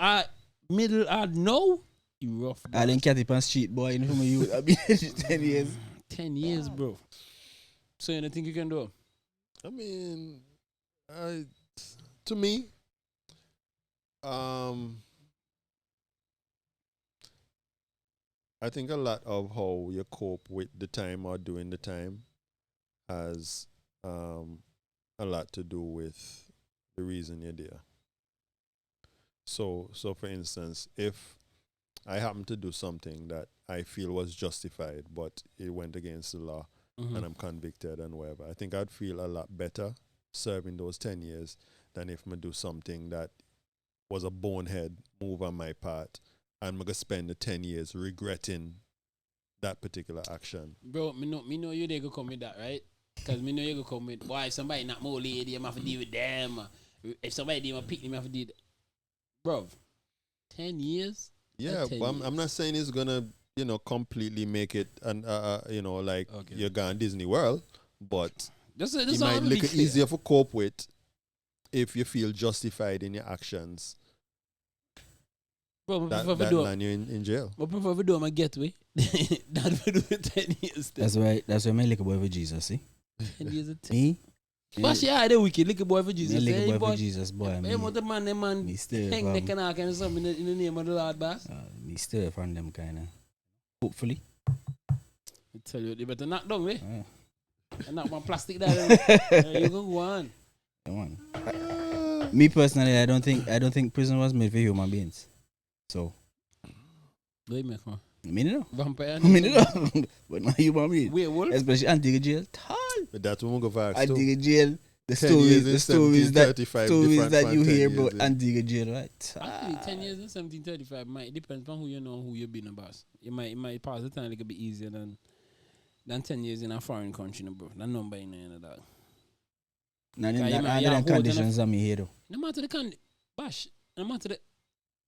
Middle, no. You rough. Bro. I didn't catch it on street, boy. You know from you. I mean, 10 years. 10 years, bro. So you don't think you can do it? I mean, to me, I think a lot of how you cope with the time or doing the time has a lot to do with the reason you're there. So for instance, if I happen to do something that I feel was justified, but it went against the law, Mm-hmm. and I'm convicted and whatever, I think I'd feel a lot better serving those 10 years than if I do something that was a bonehead move on my part and I'm going to spend the 10 years regretting that particular action. Bro, me know you they go come with that, right? Because me know you go come with, boy, if somebody not more lady, I'm have to deal with them. If somebody didn't pick them, I have to deal. Bro, 10 years? Yeah, 10 but I'm years. not saying it's going to, completely make it, and like Okay. you're going Disney World, but Just it might be make it clear. easier for cope with if you feel justified in your actions. Bro, I That prefer to do land you in jail. I prefer to do my getaway. That we do it 10 years. Then. That's why my little boy with Jesus, see? 10 years of 10. Me? But yeah, the wicked little boy for Me Jesus. little boy boy. for Jesus, boy. Hey, what the man, Me still hang neck and arc and something in the name of the Lord, boss. Me still from them kind of. Hopefully. I tell you, you better knock down, eh? And knock my plastic down. You go on. Come on. Me personally, I don't think prison was made for human beings. So. What you make, man? Me no. Vampire. Me no. But not human being. Werewolf. Especially Antigua jail. Tall. But that's when we go for Antigua jail. The 10 years in stories that 1735 that you different hear from 10 about years, Antigua jail, right? Actually, 10 years in 1735 might depend on who you know, who you been a boss. It might pass the time a little bit easier than 10 years in a foreign country, bro. That number in there, dog. None conditions on me here though. No matter the Bash, no matter the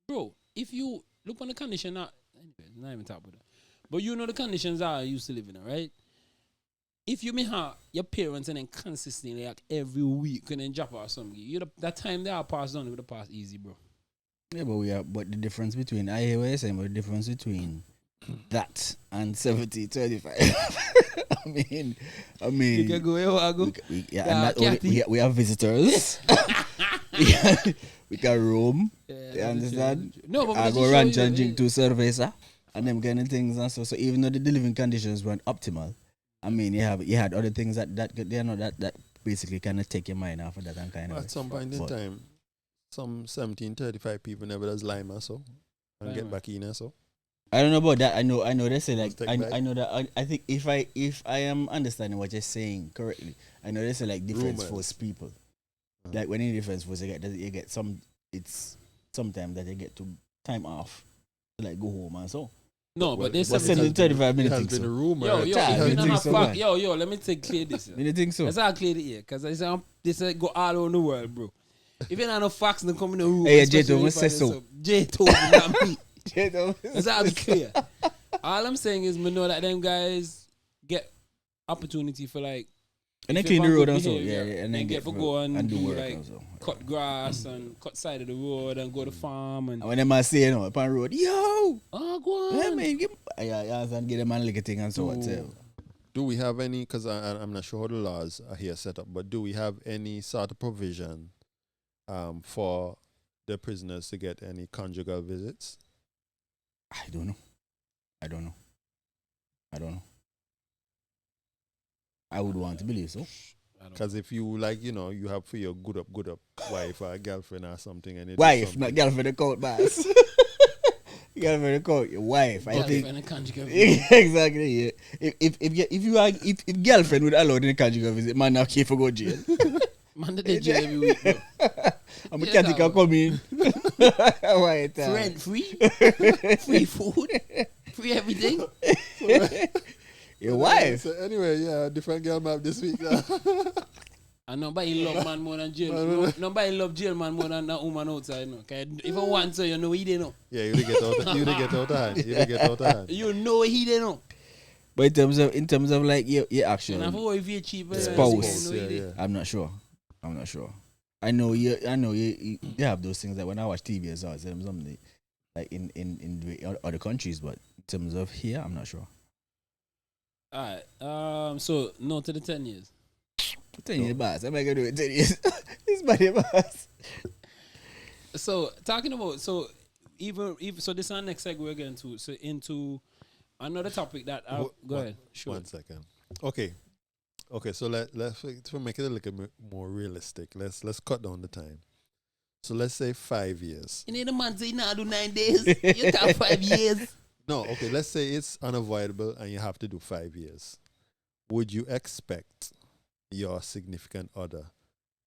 bro, if you look on the condition now, anyway, not even talk about that. But you know the conditions I used to live in, right? If you may have your parents and then consistently like every week and then drop or something, that time they are passed on with the pass easy, bro. Yeah, but the difference between I hear what you're saying, but the difference between that and 70-35. I mean, You can go here, I go. We have visitors. we can roam. You understand? No, but I go ranch and drink 2 cerveza and them kind of things and so even though the living conditions weren't optimal, I mean you had other things that basically kind of take your mind off of that and kind of. At some point in time, some 1735 people never does lime so and get back in so. I don't know about that. I know they say like I know that I think if I am understanding what you're saying correctly, I know they say like defense force people. Like when in defense force you get some it's sometimes that you get to time off to like go home and so. No, but they said said 35 minutes. It has been a rumor. Yo, let me take clear this. You think so? That's how I clear it here, because they say go all over the world, bro. If you not no facts, then come in the room. Hey, Jay Thomas says so. Jay told me, not me. Jay Thomas. That's how I be clear. All I'm saying is, me know that them guys get opportunity for like. And they clean the road also. Yeah, and then get for go and do work like also. cut grass and cut side of the road and go to farm and when them man say upon road, yo, go on. Yeah, man, and get them man like a thing and so whatever. Do we have any? Because I'm not sure how the laws are here set up, but do we have any sort of provision for the prisoners to get any conjugal visits? I don't know. I would want to believe so. Because if you like, you have for your good up wife or girlfriend or something, and wife, not girlfriend, the coat boss. Girlfriend, the coat, your wife. I think exactly. Yeah. If girlfriend would allow the conjugal visit, man, now keep for go jail. Man, they jail every week, bro. I'm a cat can come in. Rent free, free food, free everything. Your wife. So anyway, yeah, different girl map this week. And nobody love man more than jail. Nobody love jail man more than that woman outside. No, if I want to, you know he didn't know. Yeah, you get out of hand. You know he didn't know. But in terms of like your action, if you're cheap, spouse, I'm not sure. I know you have those things that when I watch TV as well, something like in other countries, but in terms of here, I'm not sure. Alright. So no to the 10 years. 10 years boss. I'm not gonna do it 10 years. It's my boss. So talking about even so this is our next segue we're getting to into another topic that go ahead. Sure. 1 second. Okay. So let's to make it a little bit more realistic. Let's cut down the time. So let's say 5 years. You need a man say now do 9 days. You got 5 years. No, okay, let's say it's unavoidable and you have to do 5 years. Would you expect your significant other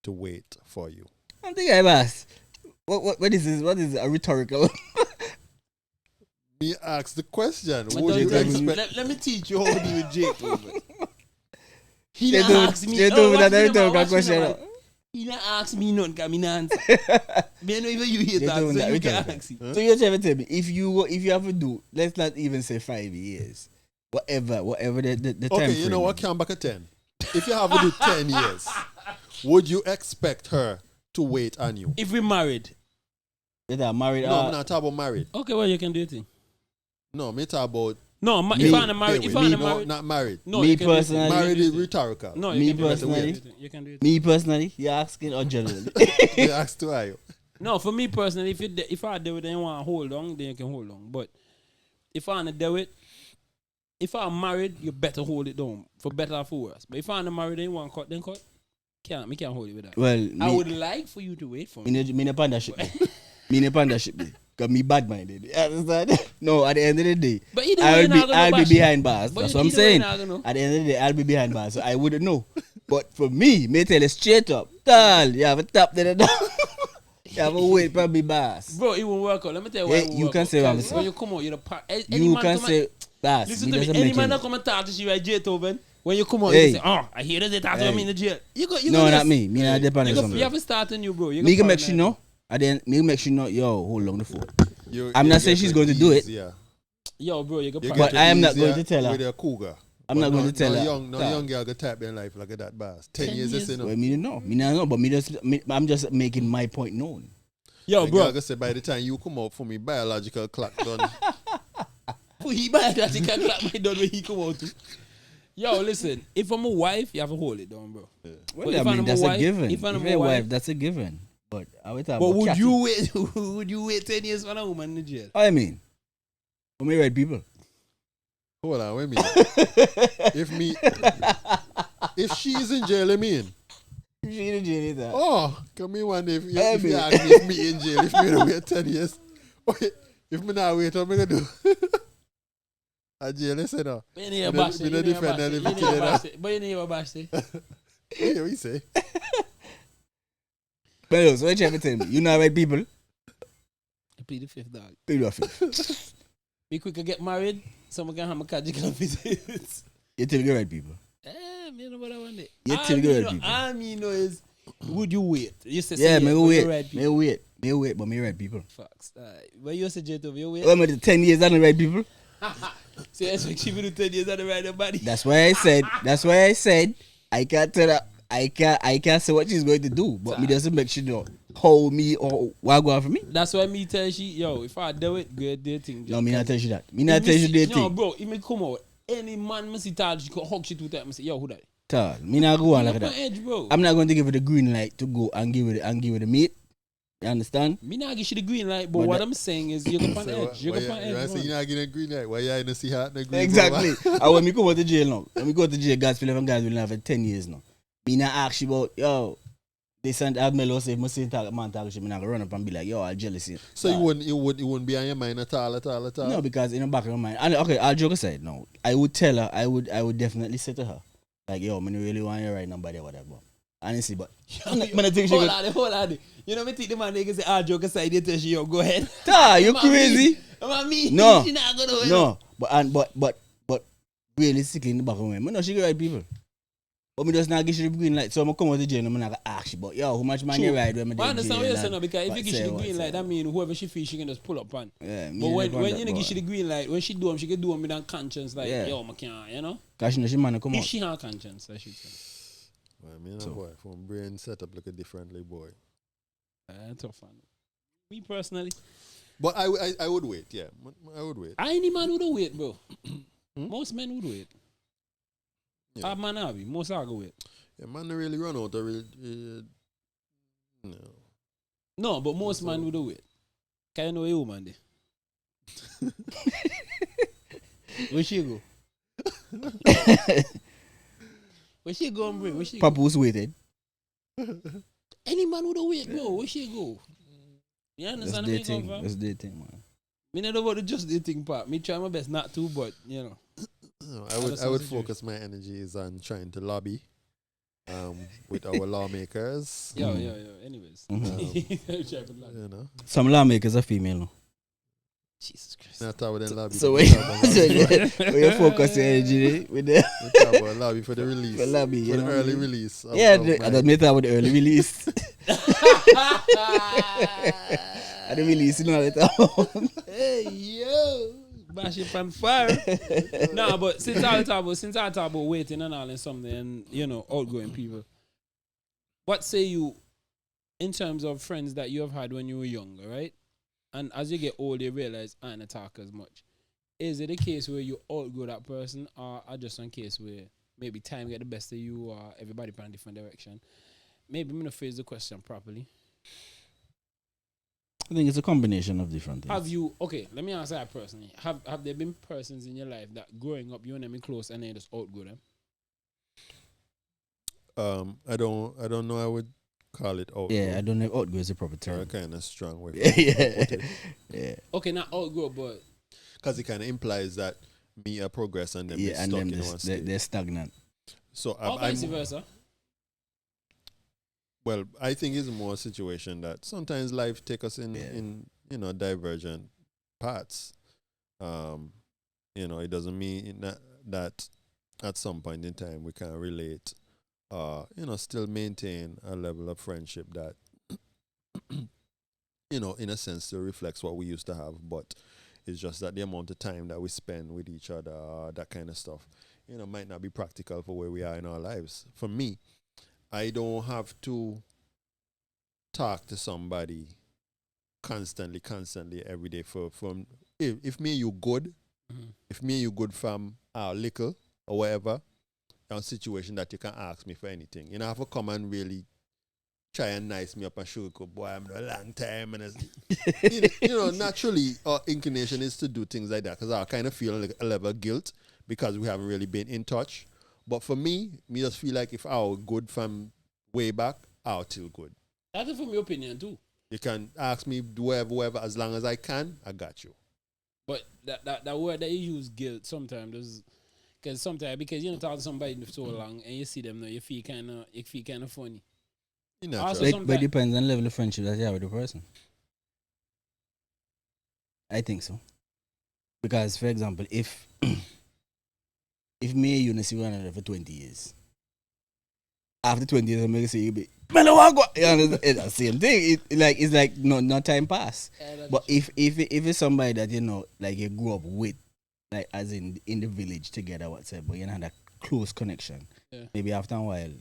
to wait for you? I think I've asked. What is this? What is a rhetorical? Me ask the question. Would you expect? Let me teach you how to do with Jake. He didn't ask me. He didn't ask me none, because I didn't answer. Me know even you hear that, so you can ask him. So you're trying to tell me, if you have to do, let's not even say 5 years, whatever the time. Okay, you know what? Count back at 10. If you have to do 10 years, would you expect her to wait on you? If we married. If I'm married, no, I'm not talking about married. Okay, well you can do it. No, me talk about No, if I'm married, not married. no, me you can do it. personally, Married is rhetorical. No, Me you can do it. personally- You can do it. me personally, you're asking or generally? They ask to I. No, for me personally, if I do it and you want to hold on, then you can hold on. But if I don't do it, if I'm married, you better hold it down for better or for worse. But if I'm not married and you want to cut, then cut. Me can't hold it with that. Well, I would like for you to wait for me. me no panda shit. Me no panda shit. Cause me bad minded. You understand? No, at the end of the day, But either way, I'll be behind bars. But That's what I'm either way, saying. you're not gonna- At the end of the day, I'll be behind bars. So I wouldn't know. But for me tell you straight up, tall, you have a top there. You have a wait for me bars. Bro, it won't work out. Let me tell you why Yeah, it won't you work can out. say what I'm 'Cause saying. when you come out, you're the part. You can say bars. Listen Me to me. doesn't Any make man any- that come and talk to you at jail, Tobin, when you come out, Hey. you can say, oh, I hear that they talk to me in the jail. You No, go not me. Me not depend on You something. have to start a new, bro. Me can make sure know. And then me make sure know. Yo, hold on the phone. I'm You not saying get she's the going to do it. easier. Yo, bro, you can You part. get But the I am not easier going to tell her. With a cougar. I'm not But going to tell her. No young girl go type in life like that bars. 10 10 years, years. you know. Well, me know. Me not know. But I'm just making my point known. Yo, The bro. girl go say by the time you come out for me, biological clock done. He might that he can clap my done when he come out too. Yo, listen. If I'm a wife, you have to hold it down, bro. Well, But if I mean, I'm a that's wife- a given. if I'm If a you're a wife- wife, that's a given. But I would talk But about would catty. you wait? Would you wait 10 years for a woman in the jail? I mean, for me, right people. Hold on, wait a minute. If she's in jail, I mean. She in jail, is that? Oh, come me one day if you Hey, ask me if me in jail, if me gonna wait 10 years. Wait, if me not wait, what am I gonna do? A jail, listen now. But you need Me a bash it. no You need a defend bash it. any You need a victim, bash it. But you need a bash it. Yeah, we say. But so what you have to tell me? You know right people? You plead the fifth, dog. Pay off it. Be quick to get married. Someone can have a cardiac visit. You tell the right people. Me know what I want it. You tell the right people. I mean, is would you wait? You say Yeah, me but wait. you right Me people. wait. Me wait, but me right people. Facts. But you say J2, you wait. Well, me the 10 years on the right people. So you expect she will do 10 years on the right body. That's why I said I can't tell her. I can't say what she's going to do, but me doesn't make sure know how me or what go on for me. That's why me tell she, yo, if I do it, good day thing. No, me not tell you that. Me not tell you that No, thing. bro, if me come out, any man me see tall, she could hug she 2 times. Me say, yo, who that? Tell. Me not go on like Up on that. edge, bro. I'm not going to give her the green light to go and give her the meat. You understand? Me not give you the green light, but But what that- I'm saying is you go on edge. You go on You edge. say you're not getting a green light. Why you ain't see her in green? Exactly. And when me come out to jail now, when me go to jail, God's will guys will have for 10 years now. Me not ask you about, yo, this and that Melo say, must say talk, man talk shit, me not run up and be like, yo, I'll jealous you. So you wouldn't be on your mind at all. No, because in the back of my mind, and okay, I'll joke aside. No, I would tell her, I would definitely say to her, like, yo, me no really want you right now, buddy, whatever. Honestly, but man, I think she Hold go, on. You know me think the man nigga say, ah, joke aside, they tell she, yo, go ahead. you crazy? Me. No, She not gonna win. no, but realistically in the back of my mind, I know she the right people. But me just not give you the green light, so I'm come out to jail and I'm not gonna ask you, but yo, how much money you ride when me I dey understand what jail you're saying and- now, because if but you give she say the what, green say light, that what. mean whoever she feel, she can just pull up on. Yeah, me But and when the you boy. give she the green light, when she do them, she can do them without conscience, like, Yeah. yo, I can't, you know? Cause she know she man come If out. she have conscience, I should say. Well, me and So- a boy from brain set up like a differently boy. Tough one. Me personally, But I would wait. Yeah, I would wait. any man would wait, bro. Most men would wait. Yeah. Man, I be. Most I go wait. Yeah, man, they really run out. They really, no. No, but most man would wait. Can you know a woman there? Where she go? Where she go and bring? Where she go? Papoose waited. Any man would wait, bro. Where she go? You That's understand their me, thing. fam? That's their thing, man. Me not about the just the thing part. Me try my best not to, but you know. No, I Understand would the focus my energies on trying to lobby with our lawmakers. Yo. Anyways. Try to lie. You know, Some lawmakers are female. No? Jesus Christ. not talk about them lobby. So we when talk about so lobby. when you focus your energy with the We talk about lobby for the release. For lobby, you for know the what I early mean? release. Of, yeah, of I my- don't matter with the early release. I don't release, you know that. Hey yo, bash it on fire. Nah, but since I talk about waiting and all and something, and you know, outgoing people. What say you in terms of friends that you have had when you were younger, right? And as you get older, you realize I don't talk as much. is it a case where you outgrow that person, or just one case where maybe time get the best of you, or everybody plan a different direction? Maybe I'm gonna phrase the question properly. I think it's a combination of different things. Have you, okay, let me answer that personally. Have there been persons in your life that growing up you and them in close and then just outgrow them? I don't know. I would call it outgrow. Yeah, I don't know if outgrow is a proper term. Kind of strong way. Yeah. Okay, not outgrow, but because it kind of implies that me a progress and them yeah, and stuck then in one state. they're stagnant. So or vice versa. Well, I think it's more a situation that sometimes life take us in divergent paths. It doesn't mean that at some point in time we can relate. Still maintain a level of friendship that, in a sense, still reflects what we used to have. But it's just that the amount of time that we spend with each other, that kind of stuff, might not be practical for where we are in our lives. For me, I don't have to talk to somebody constantly every day from if me and you good, if me and you good from our little or whatever, a situation that you can ask me for anything. You know, have to come and really try and nice me up and sugarcoat, boy, I'm a long time. And naturally, our inclination is to do things like that because I kind of feel like a level of guilt because we haven't really been in touch. But for me just feel like if I were good from way back, I'll still good. That's from your opinion too. You can ask me whatever, as long as I can, I got you. But that word that you use, guilt, sometimes because you talk to somebody for so long and you see them now, you feel kind of funny. But it depends on the level of friendship that you have with the person. I think so. Because, for example, if me and you see one another for 20 years, after 20 years, I'm going to say, it's the same thing. It's like no time pass. But if it's somebody that, like you grew up with, like as in the village together, whatever, but you had a close connection, maybe after a while,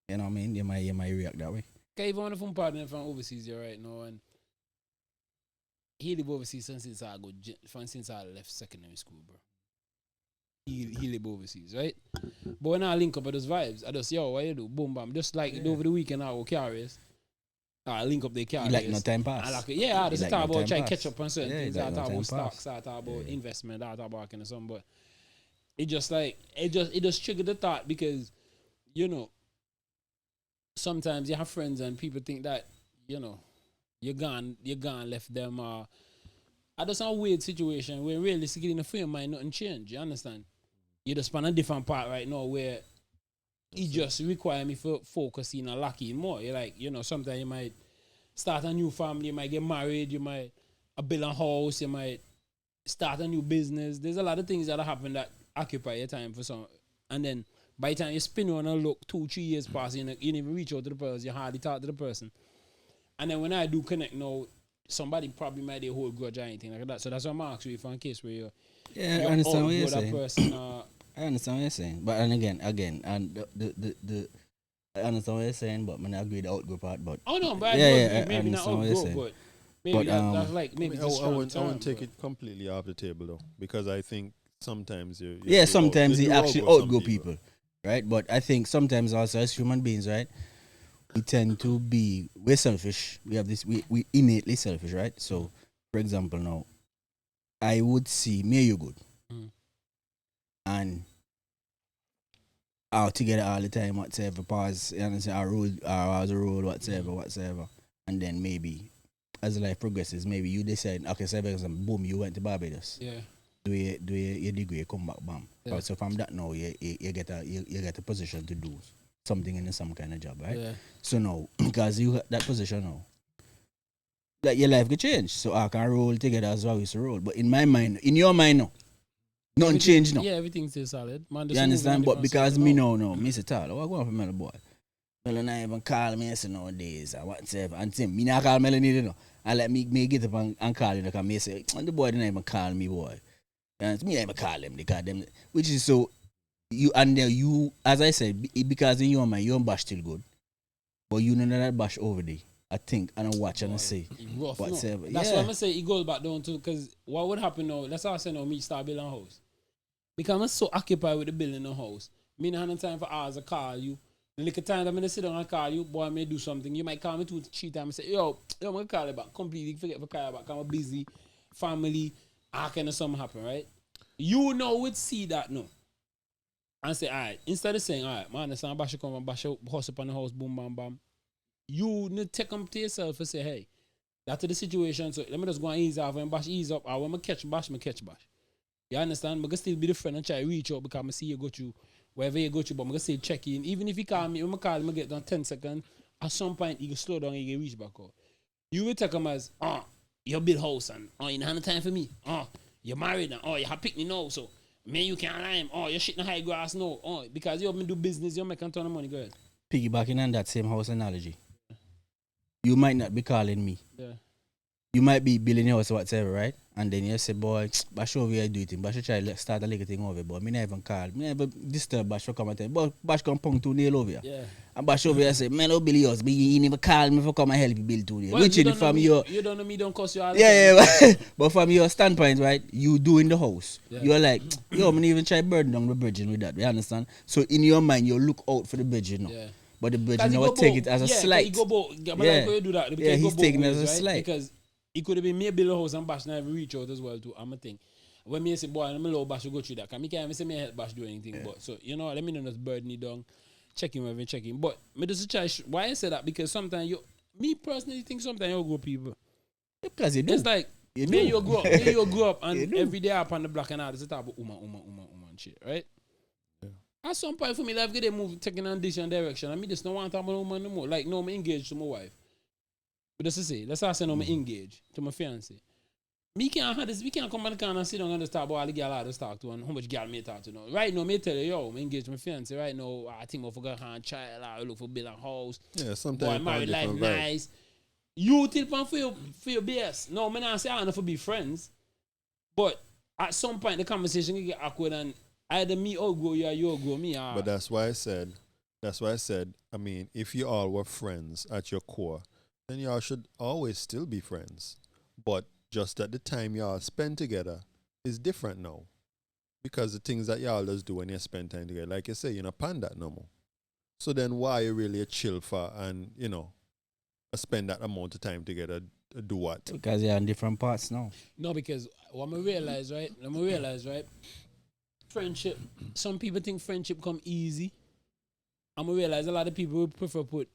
you know what I mean, you might react that way. Okay, even one of my partner from overseas here right now, and he live overseas since I left secondary school, bro. He live overseas, right? But when I link up with those vibes, I just, what you do? Boom, bam. Just like over the weekend, I go carriers. I link up the carriers. Like no time pass. I just talk about trying to catch up on certain things. I like talk no about time stocks, I talk about investment, I talk about kind of something. But it just triggered the thought because, sometimes you have friends and people think that, you're gone, left them. I just a weird situation where realistically in the frame mind nothing change. You understand? You just on a different part right now where it just require me for focusing and lacking more. You're like, sometimes you might start a new family, you might get married, you might build a house, you might start a new business. There's a lot of things that happen that occupy your time for some. And then by the time you spin around and look 2-3 years pass, you didn't even reach out to the person, you hardly talk to the person. And then when I do connect now, somebody probably might hold grudge or anything like that. So that's why I'm asking you for a case where you I understand what you're saying. Person, I understand what you're saying. But and again, and the I understand what you're saying, but I agree the outgrow part. But but maybe not outgrow, but maybe that's like maybe I won't take it completely off the table though, because I think sometimes sometimes you actually outgrow people, right? But I think sometimes also as human beings, right, we tend to we're selfish. We have this we innately selfish, right? So, for example, now I would see me and you good, and out together all the time, whatever. Pause, you understand? Our road, whatever. And then maybe as life progresses, maybe you decide, okay, so for example, boom, you went to Barbados. Yeah. Do your degree, come back, bam. Yeah. So from that now, you get a position to do something in some kind of job, right? Yeah. So now, because you got that position now, that your life could change. So I can roll together as well we used to roll. But in my mind, in your mind now, nothing changed now. Yeah, everything's still solid. Man, you understand? But because me know, me say, Tyler, what going for Melo boy? Melo not even call me and say nowadays or whatever. And Tim, me not call Melo neither, no. And let me get up and call him because me say, the boy didn't even call me, boy. And me not even call them because them, which is so, you, as I said, because in your mind, your bash still good. But you know that bash over there. I think and I watch and I Boy, say he rough, whatever. no. That's why I'm gonna say it goes back down to because what would happen now? That's how I say now me start building a house. Because I'm so occupied with the building a house. Me not having time for hours to call you. The little time I'm gonna sit down and call you, boy, I may do something. You might call me 2-3 times and say, yo, I'm gonna call you back. Completely forget to call you back. I'm busy, family, how can something happen, right? You know would see that no. And say, all right, instead of saying, all right, man, the son bash come and bash out, house up on the house, boom, bam, bam. You need to take them to yourself and say, hey, that's the situation. So let me just go and ease off and bash ease up. Or when I catch bash, I catch bash. You understand? I can still be the friend and try to reach out because I see you go through wherever you go to, but I'm going to say check in. Even if you call me, when I call him, I get down 10 seconds. At some point, you can slow down and you can reach back out. You will take them as, you build house and, you don't have time for me. You're married and, you have picnic now. So, man, you can't lie him. You're shitting high grass now. Because you have to do business, you're making a ton of money. Go ahead. Piggybacking on that same house analogy. You might not be calling me. Yeah. You might be building your house or whatever, right? And then you say, boy, Bash over here do it. Bash try to start a little thing over, but me never even call. Me never disturb Bash for come and tell. But Bash come punk 2 nail over here. Yeah. And Bash over here say, man, don't build yours. But you never call me for come and help you build 2 nail. Well, Which you in don't know from me, your... You don't know me, don't cost you all the Yeah. But from your standpoint, right, you do in the house. Yeah. You're like, yo, me even try burden down the bridging with that. You understand? So in your mind, you look out for the bridging, you know? Yeah. But the bridging, you take it as a slight. He go both. Yeah. Like you do that. Yeah, he's taking it as a right? slight. Because he could have been me build a house and Bash never reach out as well too. I'm a thing. When me say, boy, I'm a little Bash to go through that. Because me can't even say me help Bash do anything. Yeah. But so, you know, let me know just burden it down. Checking wherever checking. But me just try. Why I say that? Because sometimes me personally think sometimes you grow people. Because you do. It's like, you grow up and every day up on the block and all this talk about woman and shit, right? At some point for me, life get a move taking on this direction. I mean, just don't want to talk about woman no more. Like, no, I'm engaged to my wife. But that's to say, that's how I say, no, I'm engaged to my fiance. We can't come on the corner and sit down and just talk about all the girl I just talk to and how much girl me talk to now. Right now, me tell you, yo, I'm engaged to my fiance. Right now, I think I forgot her child, I look for build a house. Yeah, sometimes. Boy, married life nice. You tell pan for your BS. No, I'm not saying I don't for be friends. But at some point, the conversation can get awkward and either me outgrow you or you outgrow me. But that's why I said, I mean, if you all were friends at your core, then y'all should always still be friends. But just at the time y'all spend together is different now. Because the things that y'all just do when you spend time together, like you say, you're not pan that no more. So then why are you really a chill for and, you know, spend that amount of time together, do what? Because you're on different parts now. No, because what I realize, right? Friendship, some people think friendship come easy. I'm gonna realize a lot of people would prefer put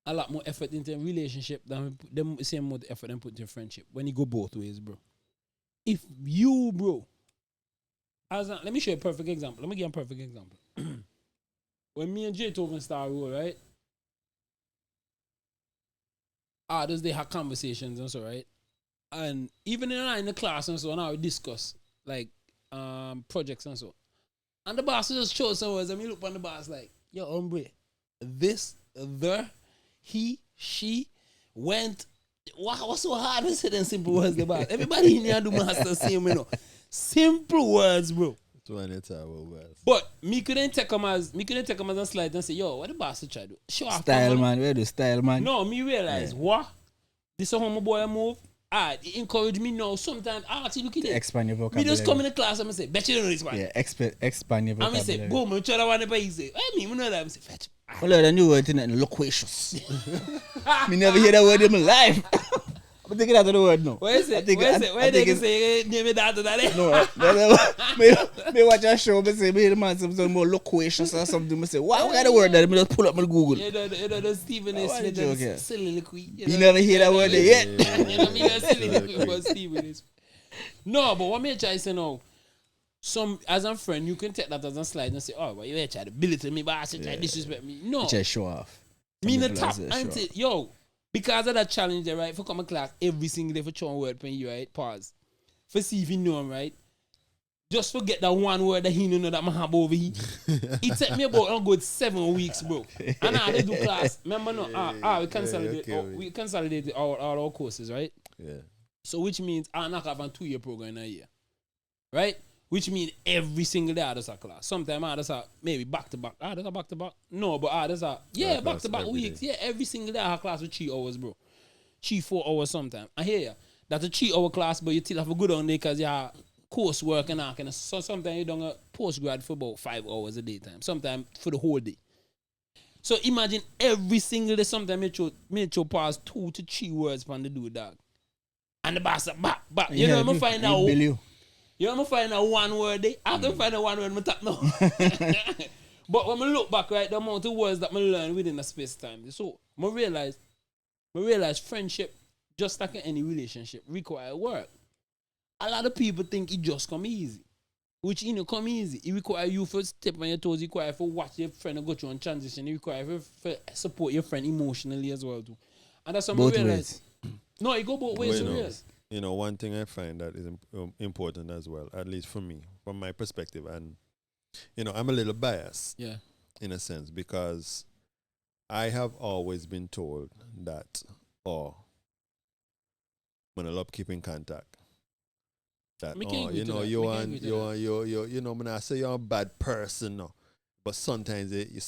a lot more effort into a relationship than the same amount of effort than put into friendship. When you go both ways, bro. If you, bro, let me show you a perfect example. Let me give you a perfect example. When me and Jay Toven start roll, right? Others they have conversations and so, right? And even in the class and so, now we discuss like projects and so. And the boss just chose some words and me look on the boss like, yo, hombre, this, he, she, went. What's so hard to say them simple words, the boss? Everybody in here do master same, you know. Simple words, bro. That's when it's our words. But me couldn't take them as a slide and say, yo, what the boss try to do? Show off. Style, man. Where do style, man? No, me realize, what? This is how my boy move. It encourage me now. Sometimes I actually look at it. Expand your vocabulary. Me just come in the class and I say, bet you don't know this one. Yeah, expand your vocabulary. And I say, boom, I'm trying to want to buy say, I mean, know that. I say, fetch. Well, I knew word in it, loquacious. Me never hear that word in my life. I'm taking that to the word now. What is it? Where they can say, name it after that? No, me watch a show, me say, me the man something more loquacious or something. Me say, what kind of word that? Me just pull up my Google. You know, the Stephen is soliloquy. You never hear that word yet? You know, me the soliloquy about Stephen is. No, but what me try to say now, as a friend, you can take that as a slide and say, oh, well, you try to belittle me, but I say, try to disrespect me. No. Try to show off. Me in the top, auntie, yo. Because of that challenge there, right? For come to class every single day for throwing word pen you, right? Pause. For see if you know him, right? Just forget that one word that he know that I have over here. It took me about a good 7 weeks, bro. And I do class. Remember no? We consolidated all our courses, right? Yeah. So which means I knock off a 2-year program in a year. Right? Which means every single day others are class. Sometimes others are maybe back to back. Others are back to back. No, but others are back to back weeks. Day. Yeah, every single day I have class with 3 hours, bro. 4 hours sometimes. I hear ya. That's a 3-hour class, but you still have a good on day because you have coursework and all kind of. So sometimes you do a postgrad for about 5 hours a day time. Sometimes for the whole day. So imagine every single day. Sometimes you pass 2 to 3 words from the dude, dog. And the boss back. You know, I'm going to find out. You know, I'm find out one word day. After I find out one word, I'm tap now. But when I look back, right, the amount of words that I learn within a space time. So I realize friendship, just like any relationship, require work. A lot of people think it just come easy. Which come easy. It require you for step on your toes, it require for watch your friend and go through on transition, it require for support your friend emotionally as well too. And that's what I realize. No, it go both ways. You know, one thing I find that is important as well, at least for me, from my perspective, and, you know, I'm a little biased, in a sense, because I have always been told that, when I love keeping contact, that, you know, when I say you're a bad person, no, but sometimes you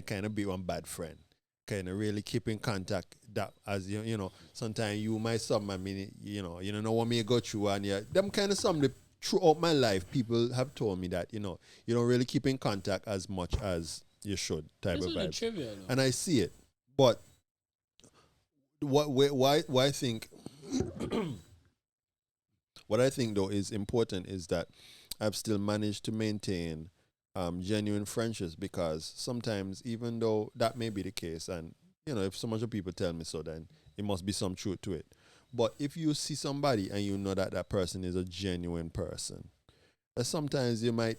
kind of be one bad friend. Kind of really keep in contact that as you know, sometimes you might some, I mean, you don't know what me go through, and them kind of something throughout my life, people have told me that, you know, you don't really keep in contact as much as you should, type of vibes. Trivia, and I see it, but why I think what I think though is important is that I've still managed to maintain genuine friendships, because sometimes, even though that may be the case, and, you know, if so much of people tell me so, then it must be some truth to it. But if you see somebody and you know that that person is a genuine person, sometimes you might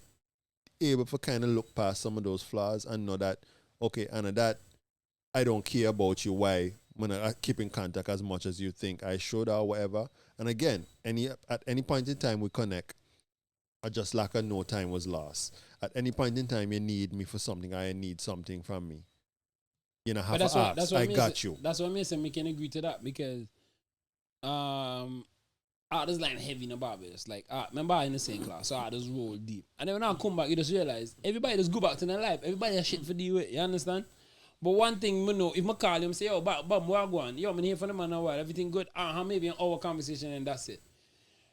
able to kind of look past some of those flaws and know that, okay, Anna, that I don't care about you. Why? When I keep in contact as much as you think I should or whatever. And again, at any point in time we connect, I just like no time was lost. At any point in time you need me for something, I need something from me. You know, have to ask, I got you. That's what I mean, so we can agree to that, because this line heavy in the Barbados. Like, remember I in the same class, so I just roll deep. And then when I come back, you just realize everybody just go back to their life. Everybody has shit for deal with, you understand? But one thing I know, if I call him, say, yo, Bob, where I going? Yo, I'm here for the man a while, everything good? Maybe an hour conversation and that's it.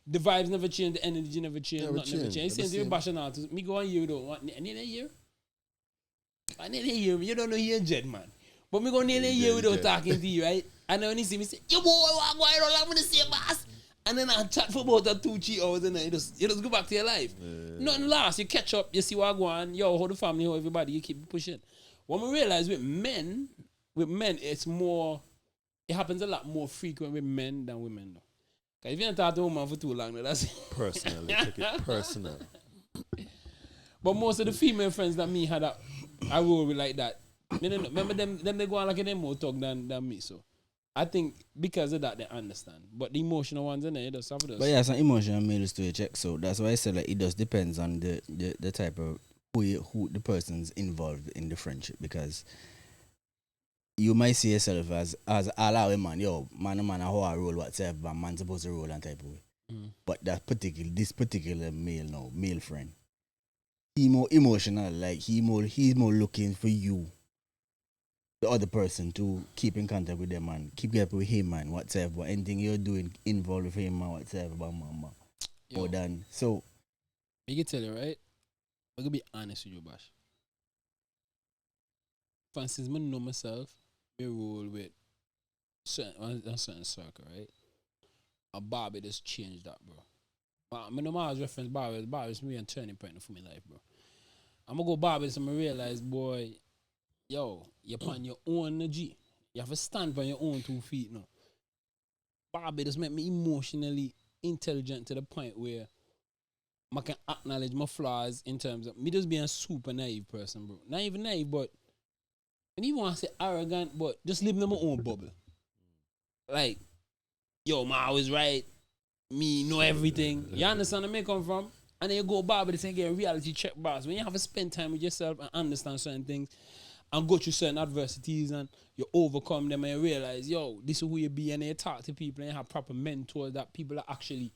The vibes never change, the energy never change, nothing never change. It's same bashing out. Me go 1 year though. I need a year. You don't know you're Jed, man. But me go nearly a year without talking to you, right? And then when you see me say, yo boy, what going on? I'm gonna say boss. And then I chat for about 2-3 hours and then you just go back to your life. Nothing lost. You catch up, you see what going on. Yo, how the family, how everybody, you keep pushing. What we realize with men, it's more, it happens a lot more frequent with men than women though. If you don't talk to a woman for too long, that's personally, take it personal. But most of the female friends that me had, I roll with like that. Remember them they go on like them more talk than me. So I think because of that they understand. But the emotional ones in there, just have those. But yeah, some emotional males to a check. So that's why I said like it just depends on the type of who the person's involved in the friendship, because you might see yourself as all our man, yo, man, how I roll whatever, but man supposed to roll and type of way. But this particular male friend, he more emotional, like he's more looking for you, the other person, to keep in contact with them and keep up with him and whatever. Anything you're doing involved with him and whatever, more than so. I can tell you, right? I'm gonna be honest with you, Bash. For instance, I know myself. We roll with a certain circle, right? A Barbie just changed that, bro. I know I was reference Barbie's me and turning point for my life, bro. I'm gonna go Barbie's and I realize, boy, yo, you're on your own G. You have to stand on your own 2 feet now. Barbie just make me emotionally intelligent to the point where I can acknowledge my flaws in terms of me just being a super naive person, bro. Not even naive, but and even want to say arrogant, but just living in my own bubble. Like, yo, I was right. Me know everything. You understand where I come from? And then you go back and get a reality check, boss. When you have to spend time with yourself and understand certain things and go through certain adversities and you overcome them and you realize, yo, this is who you be, and then you talk to people and you have proper mentors that people are actually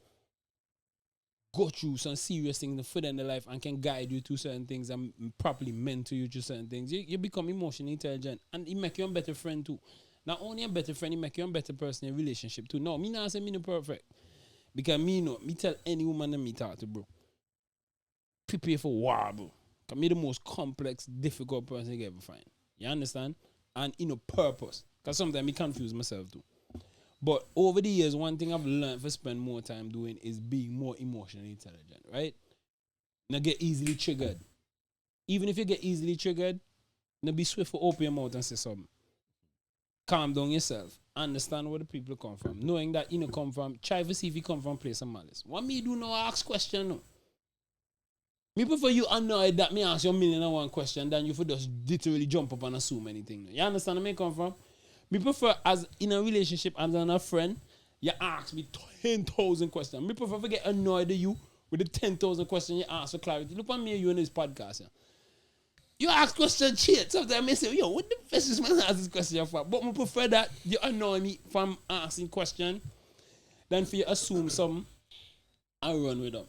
go through some serious things further in the life and can guide you to certain things and properly mentor you to certain things, you become emotionally intelligent, and it make you a better friend too. Not only a better friend, it make you a better person in a relationship too. No, me not say me no perfect. Because me tell any woman that me talk to, bro, prepare for war, bro. Because me the most complex, difficult person you can ever find. You understand? And purpose. Because sometimes me confuse myself too. But over the years, one thing I've learned to spend more time doing is being more emotionally intelligent, right? Not get easily triggered. Even if you get easily triggered, now be swift to open your mouth and say something. Calm down yourself. Understand where the people come from. Knowing that come from, try to see if you come from a place of malice. What me do now, ask question no. Me prefer you annoyed that me ask you 1,000,001 question than you for just literally jump up and assume anything. You understand where me come from? Me prefer as in a relationship as a friend, you ask me 10,000 questions. Me prefer to get annoyed at you with the 10,000 questions you ask for clarity. Look at me and you in this podcast. Yeah. You ask questions, shit. Sometimes I say, yo, what the fuck is man ask this question for? But I prefer that you annoy me from asking question than for you assume something and run with them.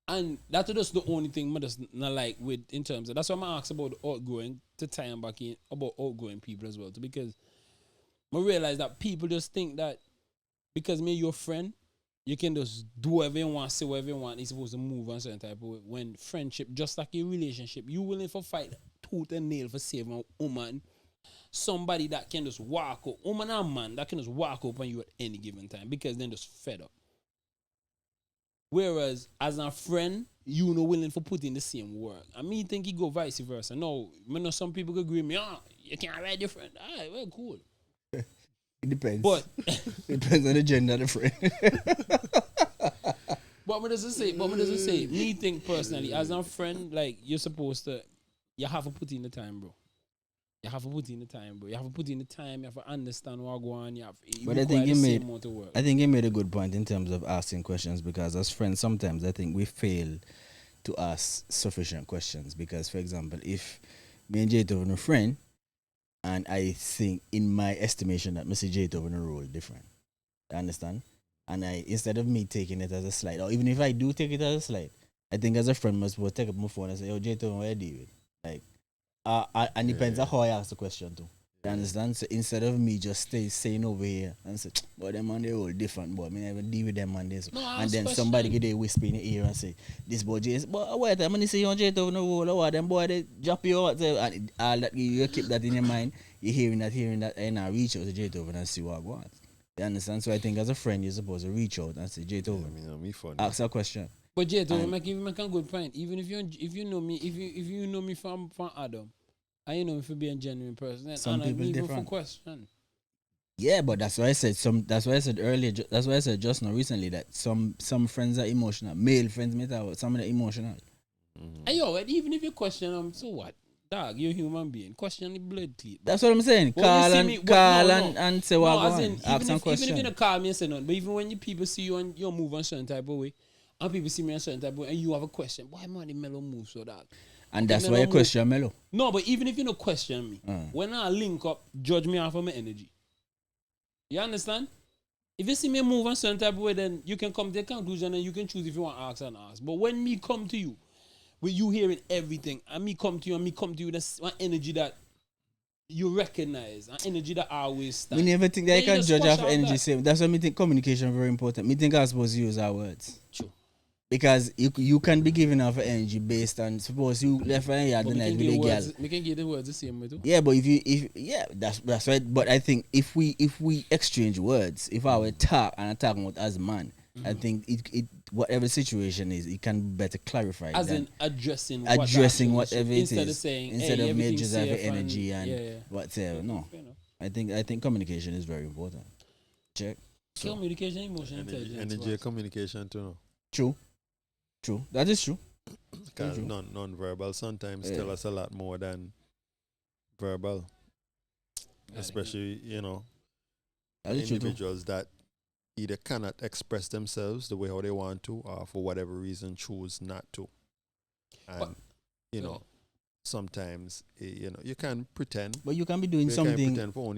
And that's just the only thing I just not like with in terms of, that's why I ask about the outgoing to tie them back in about outgoing people as well too, because I realize that people just think that because me your friend, you can just do whatever you want, say whatever you want, you're supposed to move on certain type of way. When friendship, just like a relationship, you willing for fight tooth and nail for saving a woman, somebody that can just walk up, woman and man that can just walk up on you at any given time because then just fed up. Whereas as a friend, you not willing for put in the same work. I mean, think you go vice versa. No, I know some people agree with me. You can't ride your friend. All right, well, cool. It depends. But it depends on the gender of the friend. But me doesn't say. Me think personally, as a friend, like you have to put in the time, bro. You have to put in the time, bro. You have to put in the time. You have to understand what going on. But I think you made a good point in terms of asking questions, because as friends, sometimes I think we fail to ask sufficient questions. Because, for example, if me and Jay have a friend, and I think in my estimation that Mr. Jay have a role different, you understand? And instead of me taking it as a slight, or even if I do take it as a slight, I think as a friend must take up my phone and say, yo, Jay, what I do with? Like, and it depends on how I ask the question too. You understand? So instead of me just saying over here and say, but them man they all different, but I mean I even deal with them man this. And then somebody get a whisper in the ear and say, this boy Jay, but wait, I'm gonna say you Jay over no wall or them boy they jumpy or whatever, and all that you keep that in your mind, you're hearing that, and I reach out to Jay over and see what I want. You understand? So I think as a friend you're supposed to reach out and say, Jay over. Ask a question. But Jay, to make a good point. Even if you know me, if you know me from Adam, and you know me for being a genuine person, some and people even different. for question. Yeah, but that's why I said That's why I said earlier. That's why I said just now recently that some friends are emotional. Male friends, me talk about some of them emotional. And yo, even if you question them, so what? Dog, you're a human being. Question the blood clean. That's what I'm saying. Call and say what I want. Ask some questions. Even if you don't call me and say nothing, but even when people see you and you move on a certain type of way, and people see me a certain type of way, and you have a question, why man the mellow move so that? And that's why you question Mellow. No, but even if you don't question me, when I link up, judge me off of my energy. You understand? If you see me move on a certain type of way, then you can come to a conclusion and you can choose if you want to ask and ask. But when me come to you, with you hearing everything, and me come to you, that's one energy that you recognize, an energy that I always stand. We never think that you can judge off energy same. That's why me think communication is very important. Me think I'm supposed to use our words. True. Because you can be giving off energy based on, suppose you left and you had the night with a girl. We can give the words the same way too. Yeah, but that's right. But I think if we exchange words, if I were talk and I talk about as a man, I think it whatever situation is, it can better clarify. As in addressing whatever it is, instead of saying me just have energy and whatever. No, I think communication is very important. Check. Communication, emotional intelligence. Energy, communication too. True. That is true. Because non-verbal sometimes tell us a lot more than verbal. Especially, individuals that either cannot express themselves the way how they want to, or for whatever reason choose not to. And, sometimes, you can pretend. But you can be doing something.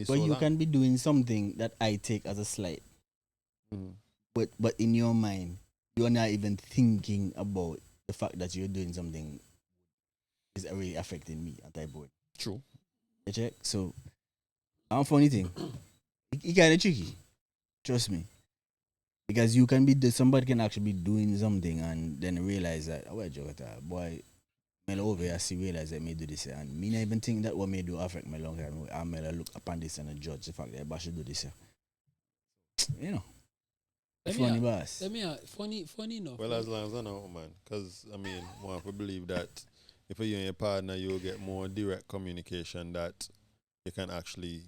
You can be doing something that I take as a slight. But in your mind, you're not even thinking about the fact that you're doing something is really affecting me at that point. True. You check? So, funny thing, it kind of tricky. Trust me. Because you can be, somebody can actually be doing something and then realize that, oh, boy, me over here, see, realize that me do this here. And me not even think that what me do affect me long term. I'm going to look upon this and judge the fact that I should do this here. You know. Funny boss. Funny enough. Well, as long as I know, man. Because, I mean, one would believe that if you and your partner, you'll get more direct communication that you can actually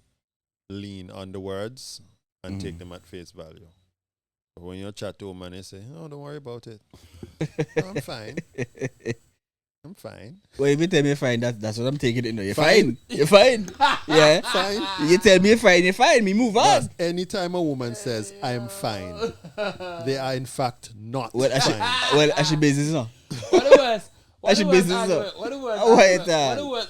lean on the words and take them at face value. But when you chat to a man, they say, oh, don't worry about it. No, I'm fine. I'm fine. Well, if you tell me you're fine, that's what I'm taking it. No, you're fine. You're fine. Yeah. Fine. You tell me you're fine. Me move on. But anytime a woman says, I am fine, they are in fact not Well, fine. I should business now. What the worst? I should business up. What the worst?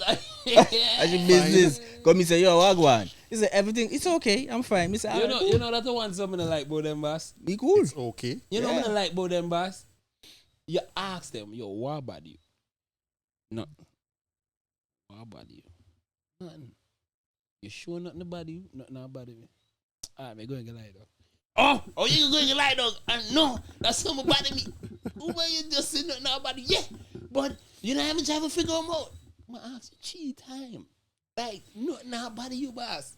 I should business. Come me say, yo, wagwan. He said, everything, it's okay. I'm fine. Me say, cool. You know that the one something like about them, boss. Be cool. It's okay. You know what I like about them, boss? You ask them, yo, what about you? Nothing. What about you? Nothing. You sure nothing about you? Nothing about you. Alright, me go and get light dog. Oh, you going to get light dog? No, that's something about me. Who you just say nothing about it? Yeah, but you don't have to figure them out. I ask you, cheat time. Like, nothing about you, boss.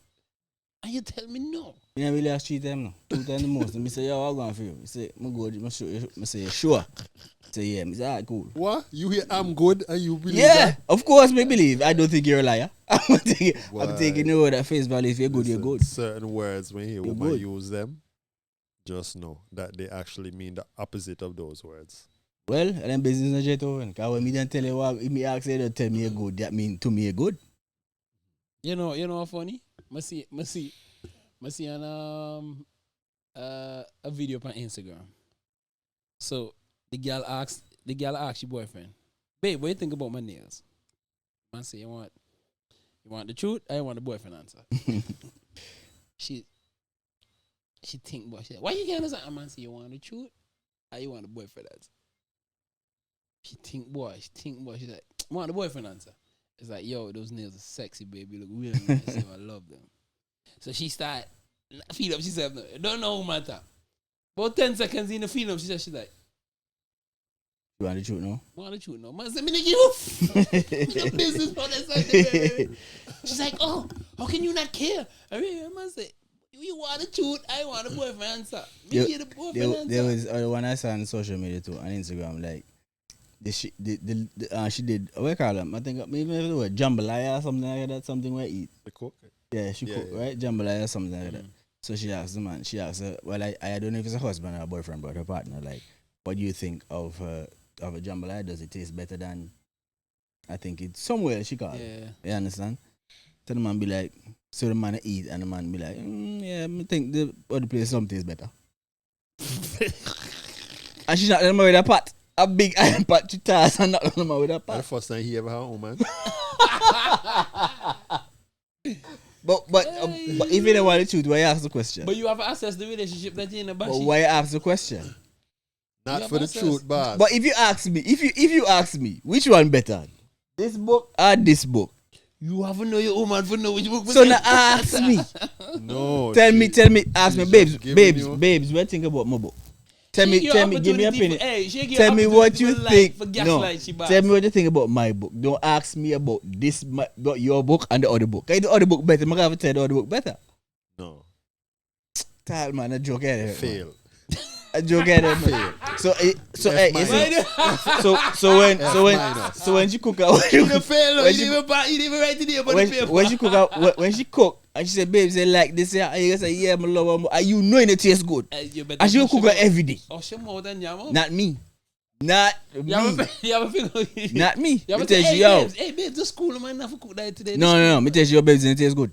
And you tell me no. You don't really ask 3 times no. 2 times the most. And I say, yo, I'm going for you. I say, I'm good. I say, sure. I say, yeah. I say, alright, cool. What? You hear I'm good and you believe yeah, that? Of course, me believe. I don't think you're a liar. I'm taking the word at face value. If you're good, you're good. Certain words, when you hear You're woman good. use them, just know that they actually mean the opposite of those words. Well, and then business is jet over. Because when me don't tell you what, if me ask you to tell me you're good, that mean to me you're good. You know what funny? I see on a video on Instagram. So the girl asked your boyfriend, babe, what do you think about my nails? Man say, you want the truth? I want the boyfriend answer. she think about she like, why you can't answer? Man say, you want the truth? Or you want the boyfriend answer? She think she's like, I want the boyfriend answer. It's like, yo, those nails are sexy, baby. Look really nice. So I love them. So she start feed up herself. No, don't know who matter. About 10 seconds in the feed up, she's like, You want the truth now? want the truth now? Man say, me nigga you. The business for that. She's like, oh, how can you not care? I mean, man say, you want the truth, I want the boyfriend answer. Me get the boyfriend answer. There was one I saw on social media too, on Instagram, like, she did, what do you call them? I think maybe it was jambalaya or something like that, something we eat. The cook? Yeah, she cooked, right? Jambalaya or something like that. So she asked the man, well, I don't know if it's a husband or a boyfriend, but her partner, like, what do you think of a jambalaya? Does it taste better than, I think it's somewhere she called it. You understand? So the man be like, so the man eat, and the man be like, yeah, I think the other place some tastes better. And she's not with a pot. A big iron pot to toss and not with a That's the pot. first time he ever had a woman. But if you don't want the truth, why you ask the question? But you have to assess the relationship that you're in about. But why you ask the question? Not for the truth, boss. But if you ask me, which one better? This book or this book? You have to know your woman for know which book. So now ask me. No. Tell me, ask me, babes, what do you think about my book? Tell me, give me a opinion. Tell me what you think. No, tell me what you think about my book. Don't ask me about about your book and the other book. The other book better. I'm going to tell the other book better. No. Tell man, a joke at it. Fail. A joke at it. Fail. So when she cook out, when she cook. And she said, babe, say like this, and you say, yeah, my love, and you know it tastes good. And she will cook her every day. Oh, she more than you. Not me. Not me. Not me. Me tell you, yo. Hey, babe, just cool, man. Never cook that today. No. Me tell you, babes, it tastes good.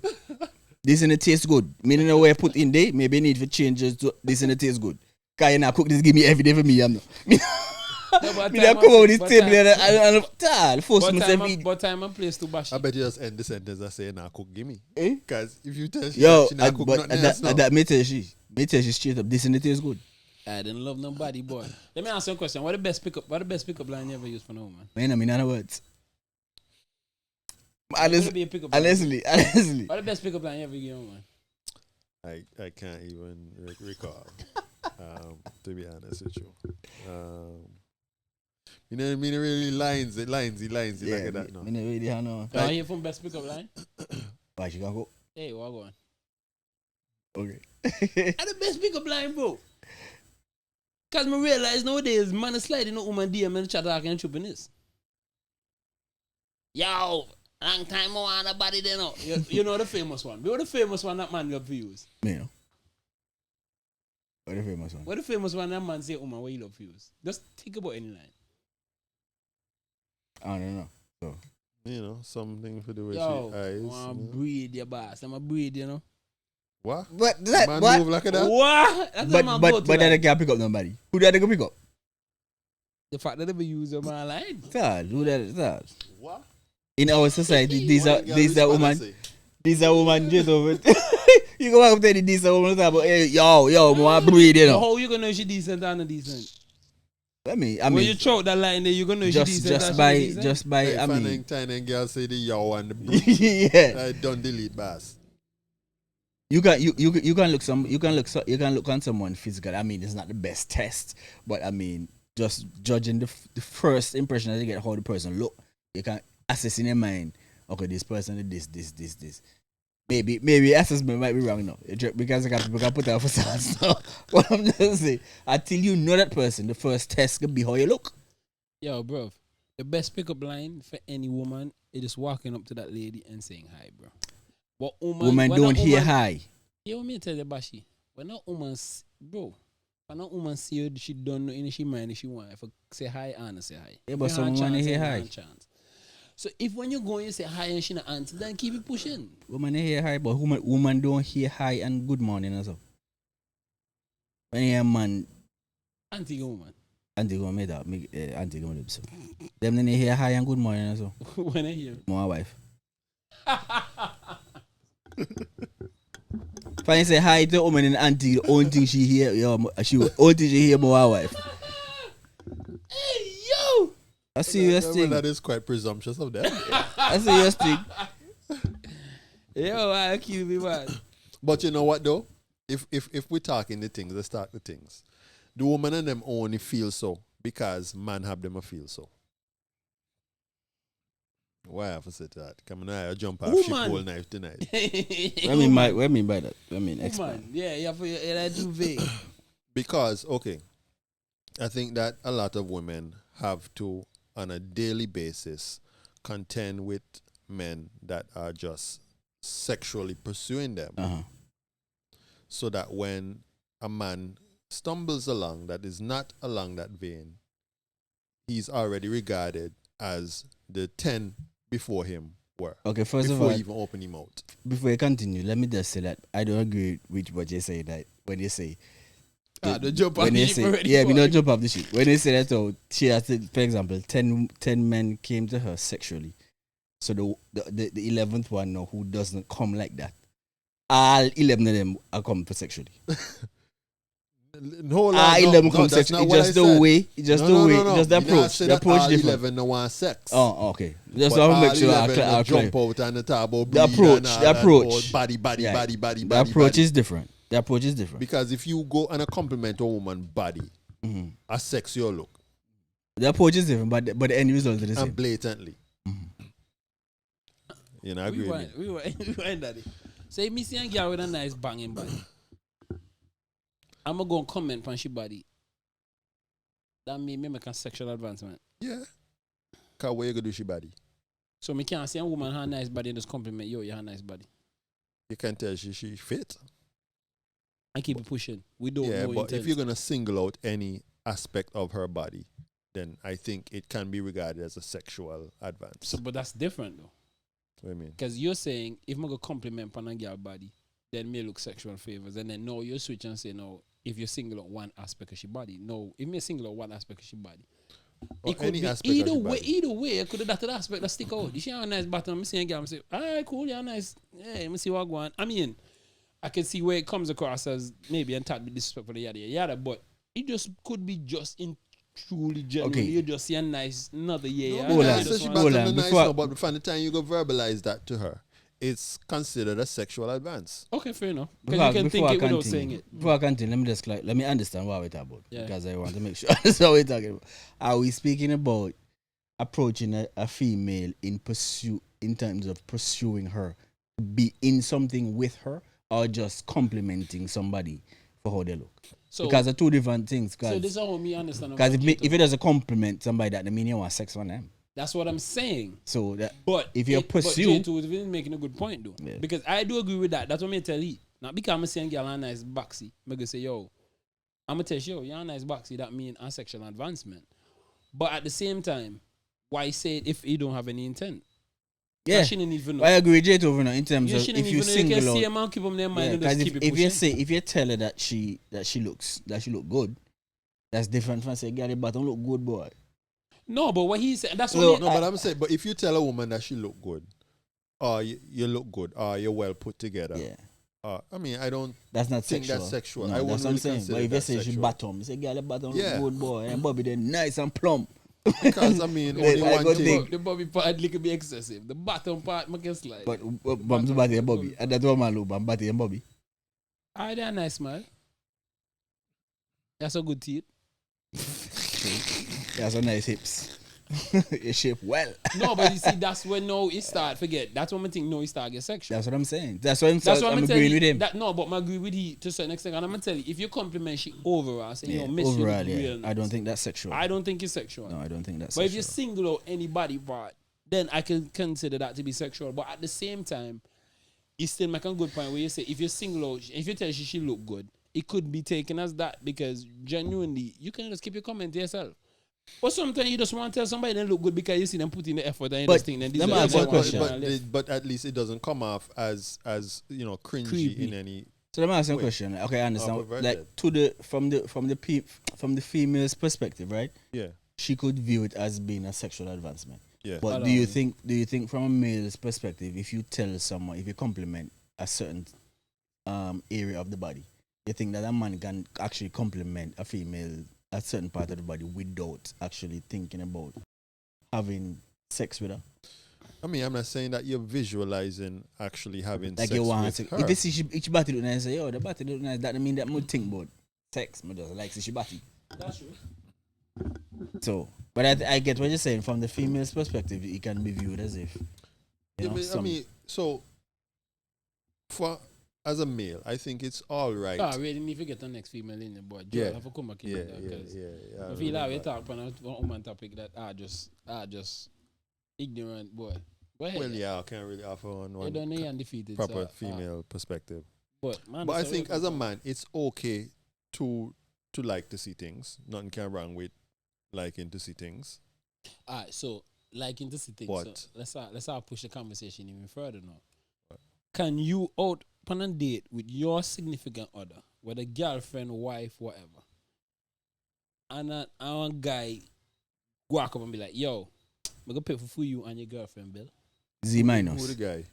This and it tastes good. Me don't know where I put in there. Maybe need for changes to this and it tastes good. Cause you not cook this, give me every day for me. I'm not. Me don't come over this table and force myself eat. But time and place to bash. I bet you just end the sentence and say, nah, cook, gimme. Because if you tell she yo, she not cook nothing else now. that me tell she straight up, this and it tastes good. I didn't love nobody, boy. Let me ask you a question. What the best pickup line you ever used for no woman? Man, I mean, in other words. Honestly. Honestly. What the best pickup line you ever give a woman? I can't even recall. To be honest with you. You know what I mean? Really lines like that. No. I really know. Can I hear from best pickup line? Why she gonna go? Hey, what going? Okay. That's the best pickup line, bro. Cause me realize nowadays, man is sliding no woman DM and chat talking and chopping this. Yo, long time I want a body there now. You know the famous one. What the famous one that man got views? Me know. What the famous one? What the famous one that man say, woman, what you love views? Just think about any line. I don't know. So. You know, something for the way Yo, she eyes. I want to breed your boss. I'm a breed, you know. What? But that Man what? move like that? What? That's But that can't pick up nobody. Who that they go pick up? The fact that they be using my line. Third, who that is that? What? In our society, these are women. Say? These are women just over. You go up to these are women about hey, yo, more breed, you know. How you gonna know she decent or not decent? I mean, when you choke that line there, you gonna know she decent. Just by Hey, I mean, time and girl say the yo and the bro. yeah. I don't delete bass. You can look on someone physical. I mean, it's not the best test, but I mean, just judging the first impression that you get how the person look, you can assess in your mind. Okay, this person did this. Maybe assessment might be wrong now because people can put out facades. So what I'm just saying, until you know that person, the first test could be how you look. Yo, bro, the best pickup line for any woman is just walking up to that lady and saying hi, bro. But woman don't hear hi. You want me to tell you, Bashi? When a woman, bro, when a woman see you, she don't know in she mind if she want. If I say hi, Anna say hi. Yeah, but some woman hear hi. So if when you go and you say hi and she not answer, then keep it pushing. Woman hear hi, but woman don't hear hi and good morning as well. When you hear man, Antigua woman. Antigua made that, Antigua made so. Them then they hear hi and good morning as well. When I hear. My wife. If I say hi to a woman in Auntie, the only thing she hear, only thing she hear my wife. Hey, yo! A serious thing. That is quite presumptuous of them. A serious thing. Yo, I kill me, man. But you know what though? If we're talking the things, let's talk the things. The woman and them only feel so because man have them a feel so. Why have I said that? Come on, I jump off ship whole knife tonight. What I mean by that? I mean, expand. Yeah, you have to do vague. Because, okay, I think that a lot of women have to, on a daily basis, contend with men that are just sexually pursuing them. Uh-huh. So that when a man stumbles along that is not along that vein, he's already regarded as the 10 before him were. Okay, first of before all, you even open him out. Before you continue, let me just say that I don't agree with what you say that when you say the jump off the ship already. Yeah, we don't jump off the ship. When you say that, she has to, for example, 10 men came to her sexually. So the 11th one now who doesn't come like that, all 11 of them are coming for sexually. No, that's not what I said. The way, just the approach. The approach different. 11 no want sex. Oh, okay. Just so I make sure I jump out and the table. The approach. Body. The approach is different. The approach is different. Because if you go and compliment a woman's body, a sexual look. The approach is different, but the end result is the same. And blatantly. You know, I agree with me. We went daddy. Say me see a girl with a nice banging body. I'm going to go and comment on she body. That mean me make a sexual advancement. Yeah. Because what you going to do she body? So me can't see a woman have a nice body and just compliment, yo, you have a nice body. You can tell she fit. And keep it pushing. We don't know. Yeah, but intent. if you're going to single out any aspect of her body, then I think it can be regarded as a sexual advance. So, but that's different though. What do you mean? Because you're saying, if I'm going to compliment on a girl body, then may look sexual favors. And then no, you switch and say, no, if you're single out one aspect of your body. No, if you're single out one aspect of your body. Or it could any be aspect either of way. body. Either way, it could have that aspect that stick out. You see how nice bottom, I'm seeing a girl, I'm saying, all right, cool, you're nice. Yeah, let me see what I go on. I mean, I can see where it comes across as maybe a tad bit disrespectful, yada, yada. But It just could be just in truly genuine. Okay. You just see a nice another yeah. Hold No, on. so she Hold battled on, the nice before- now, but from the time you go verbalize that to her, it's considered a sexual advance. Okay, fair enough. Because you can think it without saying it. Before I continue, let me understand what we're talking about. Yeah. Because I want to make sure that's what we're talking about. Are we speaking about approaching a female in terms of pursuing her, be in something with her, or just complimenting somebody for how they look? So, Because they're two different things. so this is how me understand. Because about if Gato. it does a compliment somebody, that mean you want sex on them. That's what I'm saying. So that But if you pursue, but J2 is really making a good point though. Yeah. Because I do agree with that. That's what I tell you. Not because I'm saying girl a nice boxy. I'm gonna say, yo, I'm gonna tell you, you're a nice boxy, that mean a sexual advancement. But at the same time, why say it if you don't have any intent? yeah, You shouldn't even know. I agree with you too, in terms You of shouldn't if you even know. You can single see a out. man keep them their mind Yeah, and just because keep it if you pushing. say if you tell her that she look good, that's different from say, "Girl, but don't look good, boy." No, but what he said, that's No, what No, but I'm saying, but if you tell a woman that she look good, or you look good, or you're well put together, Yeah, I mean, I don't that's not think sexual. that's sexual. No, I that's wouldn't what I'm really saying. consider But if you that say she sexual. bottom, you say, "Girl, bottom Yeah. look good, boy," and Bobby then nice and plump. Because, I mean, Wait, only I one got thing. think- the Bobby part could be excessive. The bottom part make it slide. But Bob's Bobby and Bobby, and that's what man look, Bobby and Bobby. Ah, they're nice, man. That's a good teeth. That's a nice hips. You shape well. No, but you see, that's when no, it start. Forget. That's when I think no, it start get sexual. That's what I'm saying. That's what I'm That's what I'm I'm agreeing with him. That, no, but I agree with he to a certain extent. And I'm gonna tell you, if you compliment she overall, say Yeah, yo, miss overall, you, yeah. real I don't nice. think that's sexual. I don't think it's sexual. No, I don't think that's But if sexual. you single out any body part, then I can consider that to be sexual. But at the same time, you still make a good point where you say if you single out, if you tell she look good, it could be taken as that because genuinely you can just keep your comment to yourself. But sometimes you just want to tell somebody they look good because you see them put in the effort and you But just think they let me deserve ask you a it. question. But at least it doesn't come off as cringy Creepy. in any. So let me ask you a Wait. question. Okay, I understand. perverted. Like from the female's perspective, right? Yeah, She could view it as being a sexual advancement. yeah. But Hold do you on. think from a male's perspective, if you tell someone, if you compliment a certain area of the body, you think that a man can actually compliment a female a certain part of the body without actually thinking about having sex with her? I mean, I'm not saying that you're visualizing actually having Like sex you want with to, her. if you see each body look nice, say, yo, the body look nice, that mean that would think about sex, but just like see she body. That's true. So, but I get what you're saying. From the female's perspective, it can be viewed as if, Yeah, but, I mean, so as a male, I think it's all right. Ah, really need to get the next female in the board. Yeah. I have to come back in Yeah, there yeah, because yeah. I feel like we talk on a woman topic that I just ignorant boy. Go ahead. Well, yeah, I can't really offer on You don't know one you're undefeated. proper so, female perspective. but man, But I so think we- as a man, it's okay to like to see things. Nothing can wrong with liking to see things. Alright, so like into the thing. What? So let's push the conversation even further now. Can you out on a date with your significant other, whether girlfriend, wife, whatever, and a guy walk up and be like, "Yo, I'm gonna pay for you and your girlfriend bill." Z minus. Who the guy?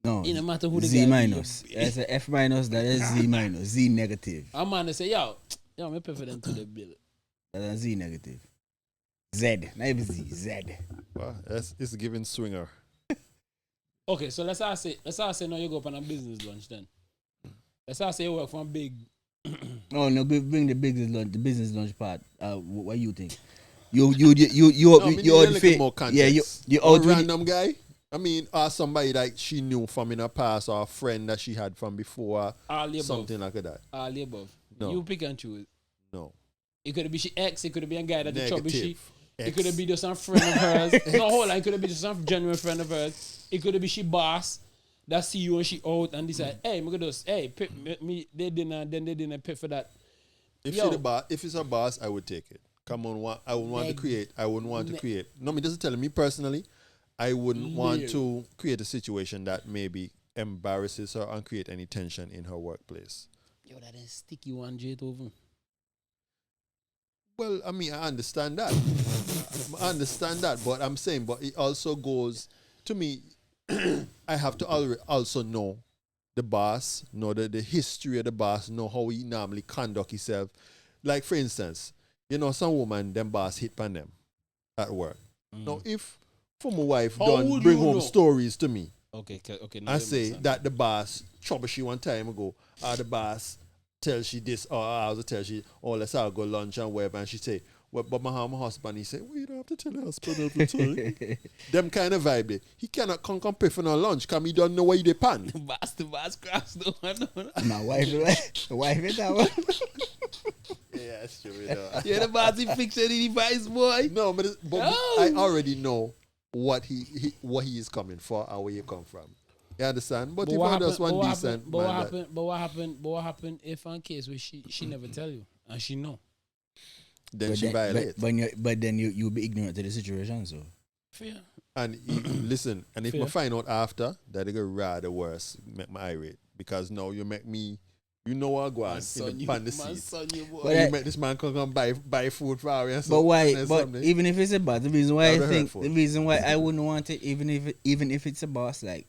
No, It no matter who the Z guy be, minus. That's a F minus. That is Z minus. Z negative. a man to say, "Yo, I'm gonna pay for them to the bill." That's a Z negative. Z. Not even Z. Z. Well, it's giving swinger. Okay, so let's say now you go up on a business lunch then. Let's say you work for a big. Oh no, bring the business lunch part. What you think? You No, I mean, you a out little fit. more Yeah, you context. you A out with it. random guy. I mean, or somebody that she knew from in her past, or a friend that she had from before, All the above. something like that. All the above. No. You pick and choose. No. It could be she ex. It could be a guy that the trouble she. Negative. It could be just some friend of hers. No, hold on. It could be just some genuine friend of hers. It could be she boss that see you and she out and decide, hey, I'm gonna just, hey, pay me, they didn't pay for that. If Yo. she the boss, if it's a boss, I would take it. Come on, I wouldn't want to create. I wouldn't want to create. No, me just telling me personally, I wouldn't want to create a situation that maybe embarrasses her and create any tension in her workplace. Yo, that is sticky one, J over. Well, I mean, I understand that. I understand that, but I'm saying, but it also goes to me. I have to also know the boss, know the history of the boss, know how he normally conduct himself, like for instance, you know, some woman, them boss hit on them at work. Now, if for my wife How done would bring you home know? stories to me Okay. Now and that say makes sense. that the boss trouble she one time ago, or the boss tell she this, or I was tell she, oh, let's all go lunch and whatever, and she say, well, but my husband, he say, well, you don't have to tell your husband everything. Them kind of vibe. He cannot come pay for no lunch because he don't know where you pan. The boss cross though. My wife is that one. Yeah, that's true. You know. Yeah, the boss he fixing the device, boy. No, but Oh. I already know what he is coming for and where you come from. You understand? But if I just one decent But what happened if in case where she never tell you and she know? then she violates. But then you'll be ignorant to the situation, so. Fair. And listen, and if Fair. I find out after, that it go rather worse, make my irate. Because now you make me, you know what I go on in the pan the seat. But you make this man come buy food for our and But why? and But something. even if it's a boss, the reason why That'd I be think hurtful. the reason why I wouldn't want it, even if it's a boss, like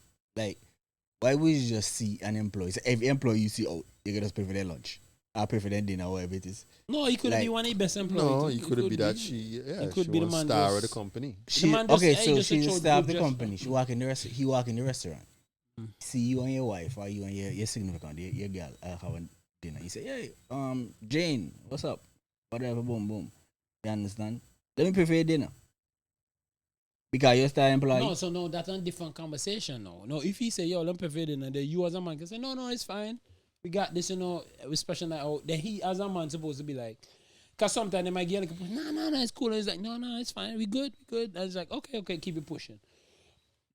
why would you just see an employee? So every employee you see, oh, you can just pay for their lunch, I pay for their dinner, whatever it is. No, he could Like- be one of the best employees. No, he could be that she could be the was man star of the just- company. She, man just- okay, hey, so just to she's show the star of good the gesture. company. He walk in the restaurant. See you and your wife or you and your significant, your girl having dinner. You say, hey, Jane, what's up? Whatever, boom, boom. You understand? Let me pay for your dinner. Because you're star employee. No, that's a different conversation now. No, if he say, yo, let me pay for dinner, then you as a man can say, no, it's fine. We got this, we special night out. Then he as a man supposed to be like, because sometimes they might get like, no, it's cool. And he's like, no, it's fine. We good. And it's like, okay, keep it pushing.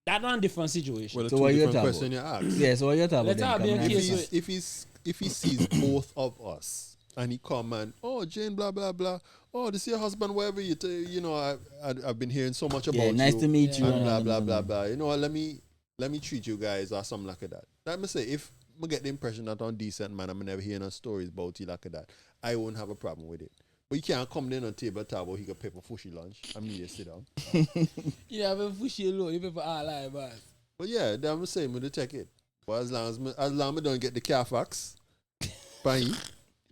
That's a different situation. Well, So two what you different talking questions you ask. Yeah, so what you're talking Let's about? have be a then? case If he sees both of us and he come and Jane blah blah blah, this is your husband, whatever I've been hearing so much about Yeah, nice you to meet you. and blah blah blah blah. You know what, let me treat you guys or something like that. Let me say if I get the impression that I'm decent man, I'm never hearing no stories about you like that, I won't have a problem with it. But you can't come in on table talk about he got pay for fushy lunch and me just sit down. You have a pushy alone, you pay for all live, boss. But yeah, I'm saying me to take it. But as long as I don't get the Carfax, bang.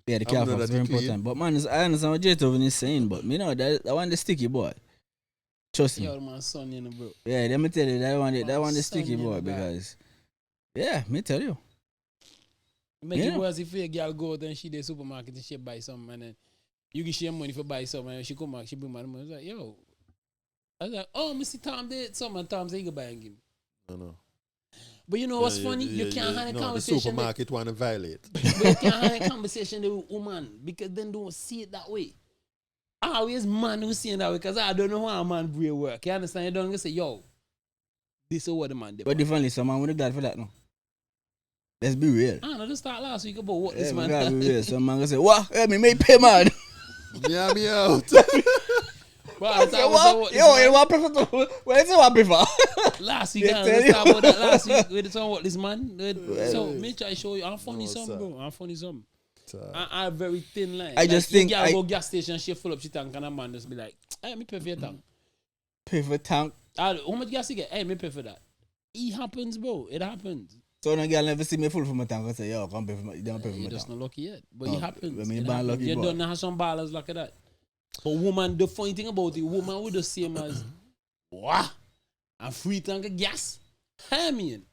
Yeah, the I'm car not is that very clean. important. But man, I understand what Jaytoven is saying, but me know that I want the sticky boy. Trust me. Yo, my son, bro. Yeah, let me tell you, that one the Son, sticky boy because me tell you. Make Yeah. it worse if a girl go out and she the supermarket and she buy something and then you give she money for buy something and she come back, she bring my money. I was like, yo. I was like, Mr. Tom did something and Tom said you can buy and give me. No. But you know what's funny? You can't have a The conversation. supermarket want to violate. But you can't have a conversation with a woman because then don't see it that way. Always man who see it that way because I don't know how a man brain work. You understand? You don't go say, yo, this is what the man did. But differently, some man would glad for that, no. Let's be real. I know, just start last week about what Yeah, this man man gotta be real. Some man gonna say, what? Hey, me make pay, man. Yeah, me out. But I say, what? Yo, you want prefer to? What is it what prefer? last week, They tell let's you. talk about that last week. We talking about this man. So, Right. me try to show you. I'm funny No, some, sir. bro. I'm funny some. I have very thin line. I just you think girl I- go gas station, she full up, she tank, and a man just be like, hey, me pay for your tank. Pay for tank. How much gas you get? Hey, me pay for that. It happens, bro. It happens. So no girl never see me full for my tank and say, yo, come pay for my, don't pay for my You're just tank. not lucky yet. But No, it happens. I mean, It born happens. lucky You boy. don't have some ballers like that. But woman, the funny thing about it, woman would the same as, what? A free tank of gas? I mean.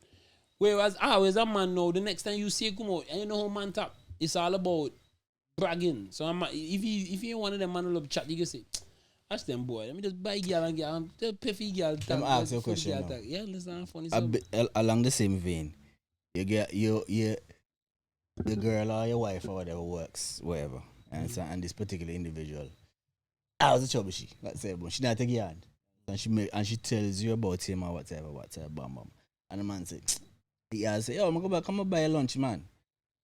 Whereas always a man now, the next time you see it come out, and you know how man tap, it's all about bragging. So if you one of them man who love chat, you can say, ask them boy, let me just buy girl and girl, just pay for girl. Let me ask you a question now. Yeah, listen, funny A something. bit, along the same vein, you get the girl or your wife or whatever works, whatever, and this particular individual, I was a trouble she, let's say, but she not take your hand, and she tells you about him or whatever, bam, and the man say, yeah, I say, yo, I'm gonna go back, come and buy a lunch, man,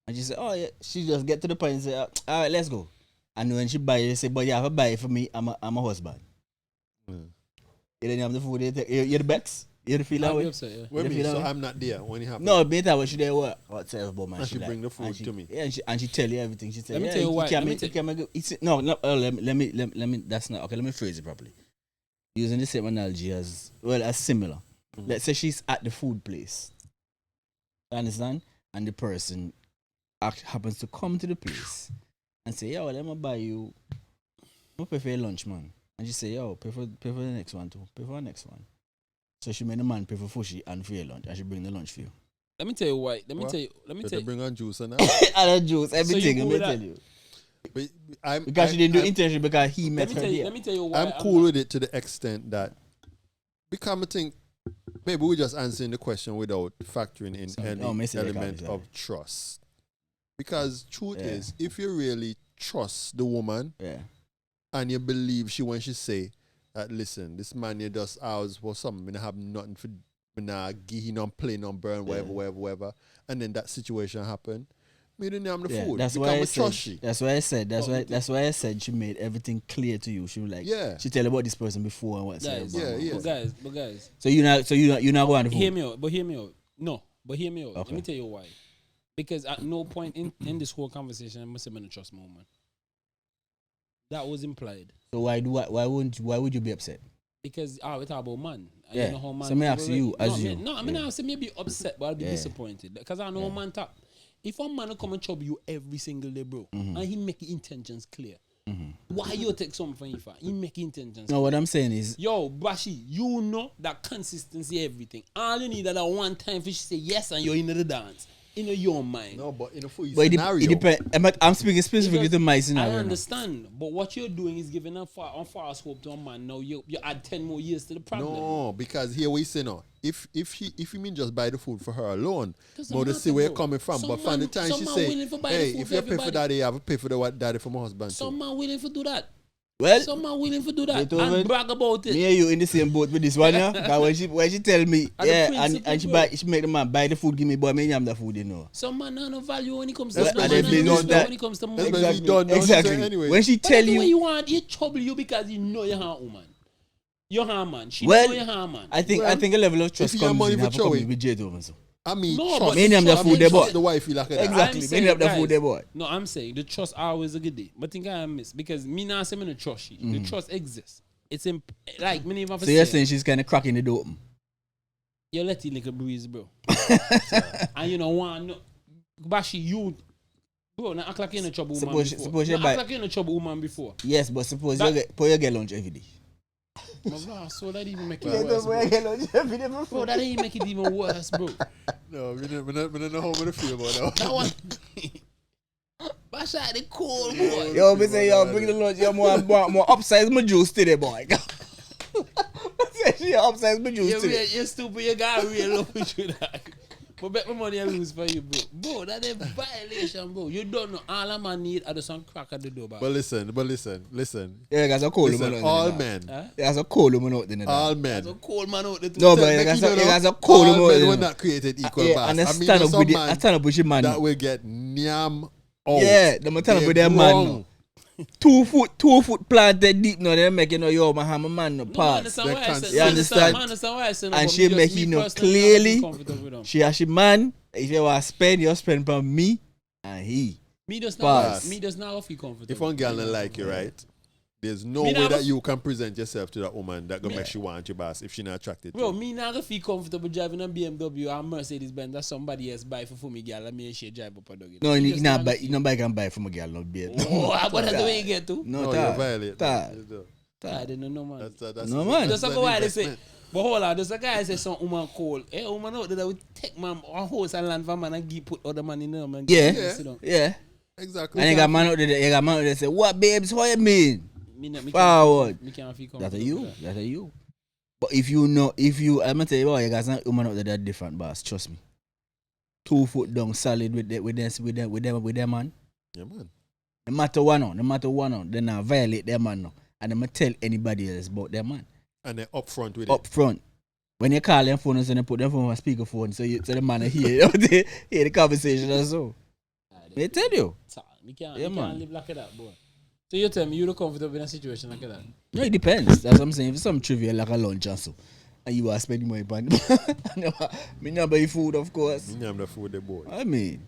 and she say, oh yeah, she just get to the point and say, all right, let's go, and when she buy it, she say, but you have to buy it for me, I'm a husband. You don't have the food, you're the backs. You the feel that I'll be way? upset, yeah. What You me? feel that So way? I'm not there when it happens. No, better when she there work. Whatever, but man, And she like- bring the food and she- to me. Yeah, and she tell you everything. She say, Let me yeah, tell you why. You can't Let me make, you can't make, let me. That's not okay. Let me phrase it properly. Using the same analogy as similar. Let's say she's at the food place. You understand? And the person happens to come to the place and say, yo, let me buy you. I pay for your lunch, man. And she say, yo, pay for the next one too. Pay for the next one. So she made the man pay for fushi and for your lunch, and she bring the lunch for you. Let me tell you why. Let me What? tell you. Let me Did tell they you. bring on juice and that? And the juice, everything. So you Let me cool tell with you. But Because she didn't do intention because he met her there. Let me tell you why. I'm cool with it to the extent that because I think maybe we're just answering the question without factoring in any element of trust. Because truth is, if you really trust the woman and you believe she when she say that, listen, this man you just ours for something, I have nothing for give him on play on burn, whatever, and then that situation happened. Me didn't have the food. That's why I said. That's why I said. That's why I said she made everything clear to you. She was like, she tell about this person before and whatsoever. But guys. So you're not going to hear me out. But hear me out. No, but hear me out. Okay. Let me tell you why. Because at no point in this whole conversation I must have been a trust moment. That was implied. So why would you be upset? Because we talk about man. Yeah. You know how man so me ask you as you. No, I mean I say maybe upset, but I'll be disappointed. Because I know how man talk. If a man come and chop you every single day, bro, and he make intentions clear, why you take something from him? He make intentions. No, what I'm saying is, yo, Bashi, you know that consistency, everything. All you need is that one time for she say yes, and you're in the dance. In your mind. No, but in a full scenario. It depends. I'm speaking specifically to my scenario. I understand, but what you're doing is giving a false hope to a man. Now you add 10 more years to the problem. No, because here we say no. If you mean just buy the food for her alone, but to see where you're coming from. But from the time she say, hey, if you pay for daddy, I have to pay for the daddy for my husband. Some man willing to do that. Well, some man willing to do that and brag about it. Me and you in the same boat with this one, yeah. Because when she tell me, and she make the man buy the food, give me, boy, me have the food, you know. Some man have no value when it comes to when it comes to money. Exactly. Anyway. When she tell you, you want, you trouble you because you know you're a woman. You're a man. She know you're a man. I think a level of trust comes in have come with Jade over so. I mean, no, trust. Many of the food they bought. The wife like that. Exactly. Many of the food they bought. No, I'm saying the trust always a good day. But I think I miss because me now say me no trust you. The trust exists. It's like many of us. So you're saying she's kind of cracking the door. You let it like a breeze, bro. And you know one, Bashi, you, bro, now act like you're in a trouble woman before. Suppose you act like you're in a trouble woman before. Yes, but suppose you get lunch every day. So that even make it worse, bro. Bro, that ain't make it even worse, bro. No, we don't know how we feel about that. That one. Basha, the cool boy. Yo, me say, yo, bring the lunch. Yo, more upsize my juice today, boy. Say she upsize my juice today. You're stupid. You got real love with you, that. But bet my money I lose for you, bro. Bro, that is violation, bro. You don't know. All a man need are some crack at the door, bro. But listen. Yeah, there's a cold man. All men. There's a cold man out there. All men. There's a cold man out there. No, but there's a cold man out there. All men were not created equal, boss. I stand up with your man. That will get nyam out. Yeah, them stand up with their man. 2 foot planted deep now. They make yo, my man no pass. You understand? And she make clearly. She has man. If you want to spend, you spend for me and he. Me does not feel comfortable. If one girl don't like you, right? There's no way that you can present yourself to that woman that gonna make you want your boss if she not attracted to you. Bro, me not feel comfortable driving a BMW or Mercedes Benz that somebody else buy for me, girl. Let me she drive up a dog. No, nobody can buy from a girl, no beer. Oh, that's the way you get to. No, you're violent. I didn't know, man. That's no, man. Just like why they say. But hold on, there's a guy say some woman call. Hey, woman out there that would take man a horse and land for man and put other man in there, man. Yeah. Exactly. And you got man out there, say, what babes, what you mean? Forward. That's a you. But I'm gonna tell you what, you guys, woman out there that different, boss. Trust me. 2 foot down, solid with them man. Yeah, man. No matter one, they not violate them man no. And I'm gonna tell anybody else about them man. And they're upfront with it. Upfront. When you call them phone and they put them phone on speakerphone, so the man hear the conversation and so. They tell you. Me can't live like that, boy. So you tell me you look comfortable in a situation like that? No, it depends. That's what I'm saying. If it's some trivial like a lunch or so, and you are spending money on me not buy food, of course. Me not the food, the boy. I mean.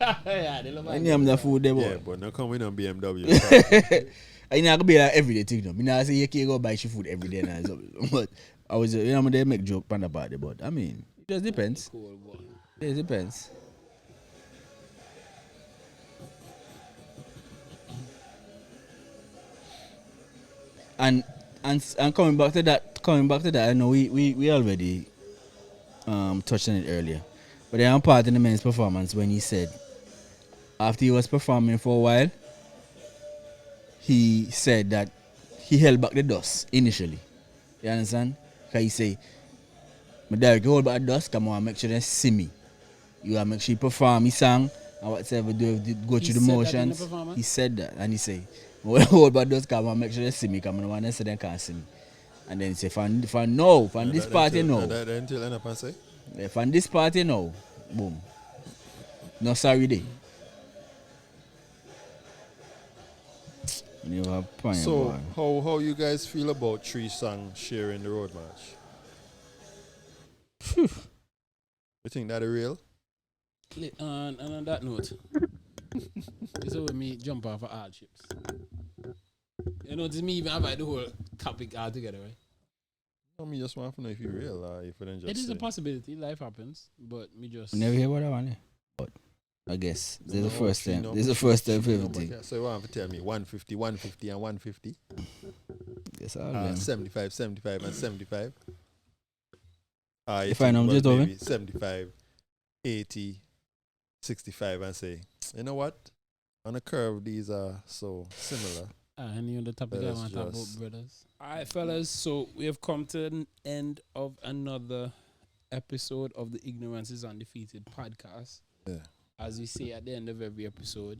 Yeah, they love I am the food, the boy. Yeah, but now come with on BMW. I not gonna be like everyday thing, no. Me not say you can't go buy your food every day now. But I was, they make joke about it, but I mean, it just depends. Cool, boy. It depends. and coming back to that, I know we already touched on it earlier, but there are part in the men's performance when he said after he was performing for a while, he said that he held back the dust initially. You understand? Because he say, "My dad, hold back the dust. Come on, make sure they see me. You gotta make sure you perform his song and whatever go through the motions." He said that, and he say, "Hold back the dust. Come on, make sure they see me. Come on, one say they can't see me." And then he say, "From this party, no. Until end up and say, From this party, no. Boom. No sorry day." So, how you guys feel about 3 songs sharing the road march? You think that real? And on that note, this is where me jump off of hardships. You know, this me even about the whole topic altogether, right? No, me just want to know if you real or if you don't just It is say. a possibility. Life happens, but me just never hear what I want. But I guess this is the first time. This is the first time for everything. So you want to tell me 150, 150 and 150? Yes, all 75, 75 and 75. If I know just over 75, 80, 65 and say, you know what? On a curve, these are so similar. Any other topic I want to talk about, brothers? Alright, fellas, so we have come to the end of another episode of the Ignorance is Undefeated podcast. Yeah. As we say at the end of every episode,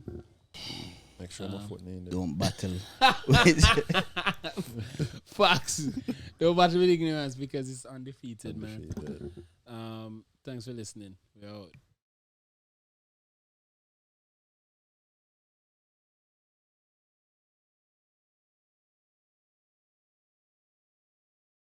make sure my foot in there. Don't battle. Facts. Don't battle with ignorance because it's undefeated, man. Thanks for listening. We're out.